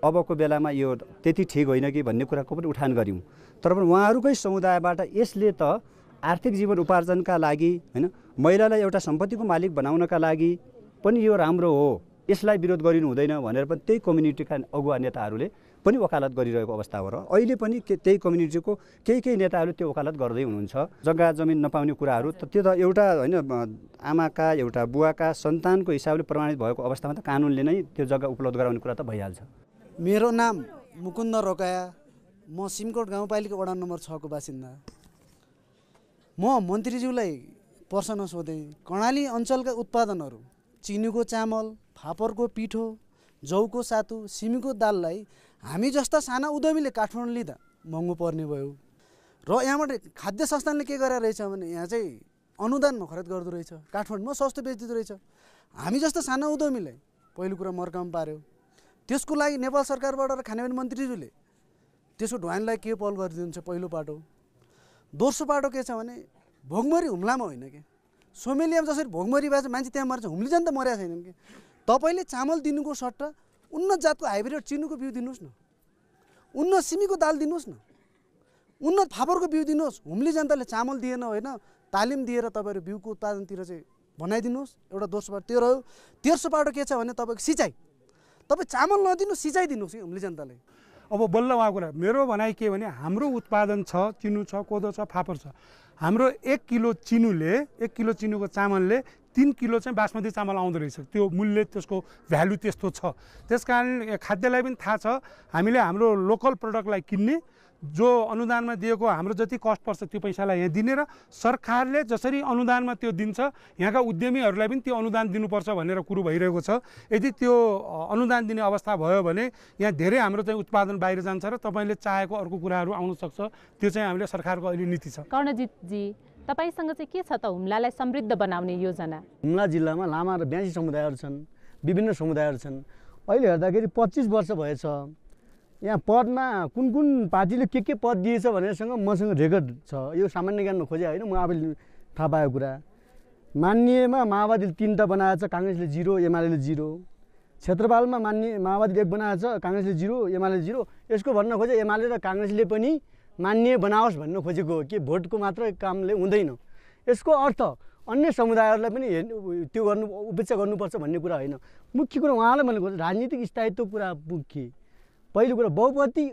Speaker 5: अबको बेलामा यो त्यति ठिक होइन कि भन्ने कुराको पनि उठान गऱ्यौँ। तर पनि उहाँहरूकै समुदायबाट यसले त आर्थिक जीवन उपार्जनका लागि होइन, महिलालाई एउटा सम्पत्तिको मालिक बनाउनका लागि पनि यो राम्रो हो यसलाई विरोध गरिनु हुँदैन भनेर पनि त्यही कम्युनिटीका अगुवा नेताहरूले पनि वकालत गरिरहेको अवस्था हो र अहिले पनि त्यही कम्युनिटीको केही नेताहरूले त्यो वकालत गर्दै हुनुहुन्छ। जग्गा जमिन नपाउने कुराहरू त्यो त एउटा होइन आमाका एउटा बुवाका सन्तानको हिसाबले प्रमाणित भएको अवस्थामा त कानुनले नै त्यो जग्गा उपलब्ध गराउने कुरा त भइहाल्छ।
Speaker 21: मेरो नाम मुकुन्द रोकाया, म सिमकोट गाउँपालिका वडा नम्बर 6 को बासिन्दा। म मन्त्रीज्यूलाई प्रश्न सोधेँ, कर्णाली अञ्चलका उत्पादनहरू चिनीको चामल, फापरको पिठो, जौको सातु, सिमीको दाललाई हामी जस्ता साना उद्यमीले काठमाडौँ लिँदा महँगो पर्ने भयो र यहाँबाट खाद्य संस्थानले के गरेर रहेछ भने यहाँ चाहिँ अनुदानमा खरिद गर्दो रहेछ, काठमाडौँमा सस्तो बेच्दिँदो रहेछ। हामी जस्ता साना उद्यमीलाई पहिलो कुरा मर्काम पार्यो। त्यसको लागि नेपाल सरकारबाट र खानेपानी मन्त्रीज्यूले त्यसको ढुवानीलाई के पहल गरिदिनुहुन्छ पहिलो पाटो। दोस्रो पाटो के छ भने भोगमरी हुम्लामा होइन कि सोमेलियामा जसरी भोगमरी भएको छ मान्छे त्यहाँ मर्छ, हुम्लीजन त मरेका छैनन् कि। तपाईँले चामल दिनुको सट्टा उन्नत जातको हाइब्रिड चिनीको बिउ दिनुहोस् न, उन्नत सिमीको दाल दिनुहोस् न, उन्नत फापरको बिउ दिनुहोस्। हुम्ली जनताले चामल दिएन होइन, तालिम दिएर तपाईँहरू बिउको उत्पादनतिर चाहिँ बनाइदिनुहोस्। एउटा दोस्रो पाटो त्यो रह्यो। तेस्रो पाटो के छ भने तपाईँको सिँचाइ, तपाईँ चामल नदिनु सिँचाइ दिनुहोस् कि हुम्ली जनतालाई।
Speaker 4: अब बल्ल उहाँको कुरा मेरो भनाइ के भने हाम्रो उत्पादन छ, चिनु छ, कोदो छ, फापर छ। हाम्रो 1 किलो चिनुको चामलले 3 किलो चाहिँ बासमती चामल आउँदो रहेछ। त्यो मूल्य त्यसको भ्यालु त्यस्तो छ। त्यसकारण खाद्यलाई पनि थाहा छ हामीले हाम्रो लोकल प्रडक्टलाई किन्ने, जो अनुदानमा दिएको हाम्रो जति कस्ट पर्छ त्यो पैसालाई यहाँ दिने र सरकारले जसरी अनुदानमा त्यो दिन्छ यहाँका उद्यमीहरूलाई पनि त्यो अनुदान दिनुपर्छ भनेर कुरो भइरहेको छ। यदि त्यो अनुदान दिने अवस्था भयो भने यहाँ धेरै हाम्रो चाहिँ उत्पादन बाहिर जान्छ र तपाईँले चाहेको अर्को कुराहरू आउन सक्छ। त्यो चाहिँ हामीले सरकारको अहिले नीति छ।
Speaker 1: कर्णजितजी, तपाईसँग चाहिँ के छ त हुम्लालाई समृद्ध बनाउने योजना?
Speaker 8: हुम्ला जिल्लामा लामा र ब्यासी समुदायहरू छन्, विभिन्न समुदायहरू छन्। अहिले हेर्दाखेरि 25 वर्ष भएछ यहाँ पदमा कुन कुन पार्टीले के पद दिएछ भनेरसँग मसँग रेकर्ड छ। यो सामान्य ज्ञानमा खोजे होइन, म आफैले थाहा पाएको कुरा। माननीयमा माओवादीले 3टा बनाएछ, काङ्ग्रेसले 0, एमाले 0। क्षेत्रपालमा माओवादीले 1 बनाएछ, काङ्ग्रेसले 0, एमाले 0। यसको भन्न खोजे एमाले र काङ्ग्रेसले पनि मान्य बनाओस् भन्न खोजेको हो कि भोटको मात्र कामले हुँदैन। यसको अर्थ अन्य समुदायहरूलाई पनि त्यो उपेक्षा गर्नुपर्छ भन्ने कुरा होइन। मुख्य कुरा उहाँलाई मैले खोजेँ राजनीतिक स्थायित्व कुरा मुख्य। पहिलो कुरा बहुपति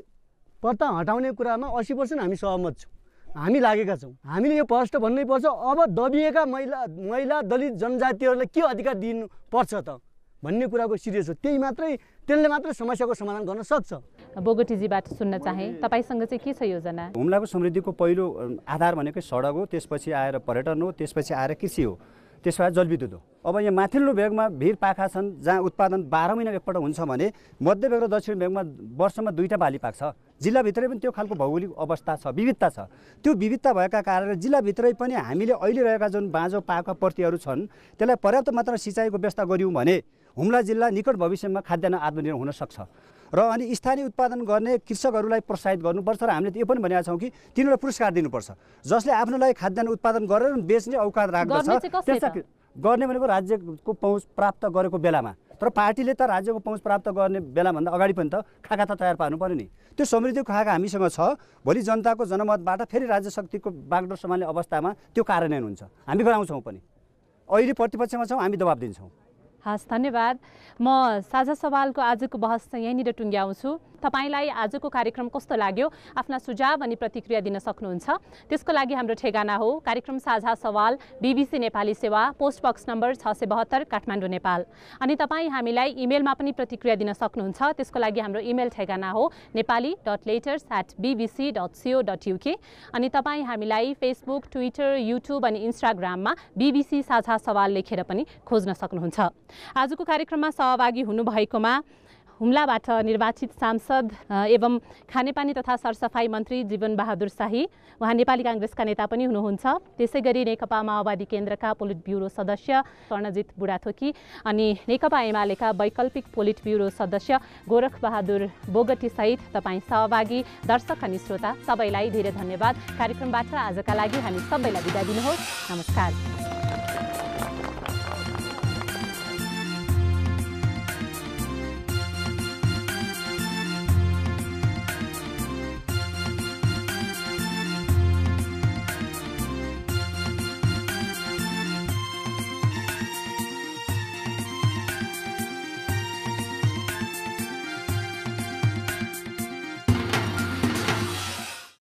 Speaker 8: प्रथा हटाउने कुरामा 80% हामी सहमत छौँ, हामी लागेका छौँ। हामीले यो प्रश्न भन्नै पर्छ, अब दबिएका महिला दलित जनजातिहरूलाई के अधिकार दिनुपर्छ त भन्ने कुराको सिरियस हो। त्यसले मात्रै समस्याको समाधान गर्न सक्छ।
Speaker 1: बोगटीजीबाट सुन्न चाहे तपाईँसँग चाहिँ के छ योजना?
Speaker 5: हुम्लाको समृद्धिको पहिलो आधार भनेकै सडक हो, त्यसपछि आएर पर्यटन हो, त्यसपछि आएर कृषि हो, त्यसबाट जलविद्युत हो। अब यहाँ माथिल्लो भेगमा भिर पाखा छन् जहाँ उत्पादन 12 महिना एकपल्ट हुन्छ भने मध्य भेग र दक्षिण भेगमा वर्षमा 2टा बाली पाक्छ। जिल्लाभित्रै पनि त्यो खालको भौगोलिक अवस्था छ, विविधता छ। त्यो विविधता भएका कारणले जिल्लाभित्रै पनि हामीले अहिले रहेका जुन बाँझो पाका पर्तीहरू छन् त्यसलाई पर्याप्त मात्रामा सिँचाइको व्यवस्था गऱ्यौँ भने हुम्ला जिल्ला निकट भविष्यमा खाद्यान्न आत्मनिर्भर हुन सक्छ। र अनि स्थानीय उत्पादन गर्ने कृषकहरूलाई प्रोत्साहित गर्नुपर्छ र हामीले यो पनि भनेका छौँ कि तिनीहरूलाई पुरस्कार दिनुपर्छ जसले आफ्नो लागि खाद्यान्न उत्पादन गरेर बेच्ने औकात राख्दछ। त्यसका गर्ने भनेको राज्यको पहुँच प्राप्त गरेको बेलामा, तर पार्टीले त राज्यको पहुँच प्राप्त गर्ने बेलाभन्दा अगाडि पनि त खाका त तयार पार्नु पर्यो नि। त्यो समृद्धिको खाका हामीसँग छ। भोलि जनताको जनमतबाट फेरि राज्य शक्तिको बागडोर सम्हाल्ने अवस्थामा त्यो कार्यान्वयन हुन्छ। हामी गराउँछौँ पनि, अहिले प्रतिपक्षमा छौँ, हामी दबाब दिन्छौँ।
Speaker 1: हस्, धन्यवाद। म साझा सवालको आजको बहस यहीँनिर टुङ्ग्याउँछु। तपाईलाई आजको कार्यक्रम कस्तो लाग्यो आफ्ना सुझाव अनि प्रतिक्रिया दिन सक्नुहुन्छ। त्यसको लागि हाम्रो ठेगाना हो कार्यक्रम साझा सवाल BBC नेपाली सेवा, post box number 672 Kathmandu Nepal. अनि तपाईँ हामीलाई इमेलमा पनि प्रतिक्रिया दिन सक्नुहुन्छ। त्यसको लागि हाम्रो इमेल ठेगाना हो nepali.letters@bbc.co.uk। अनि तपाईँ हामीलाई फेसबुक, ट्विटर, युट्युब अनि इन्स्टाग्राममा BBC साझा सवाल लेखेर पनि खोज्न सक्नुहुन्छ। आजको कार्यक्रममा सहभागी हुनुभएकोमा हुम्लाबाट निर्वाचित सांसद एवं खानेपानी तथा सरसफाई मन्त्री जीवन बहादुर शाही, उहाँ नेपाली काङ्ग्रेसका नेता पनि हुनुहुन्छ। त्यसैगरी नेकपा माओवादी केन्द्रका पोलिट ब्युरो सदस्य कर्णजित बुढाथोकी अनि नेकपा एमालेका वैकल्पिक पोलिट ब्युरो सदस्य गोरख बहादुर बोगटी सहित तपाईँ सहभागी दर्शक अनि श्रोता सबैलाई धेरै धन्यवाद। कार्यक्रमबाट आजका लागि हामी सबैलाई बिदा दिनुहोस्। नमस्कार।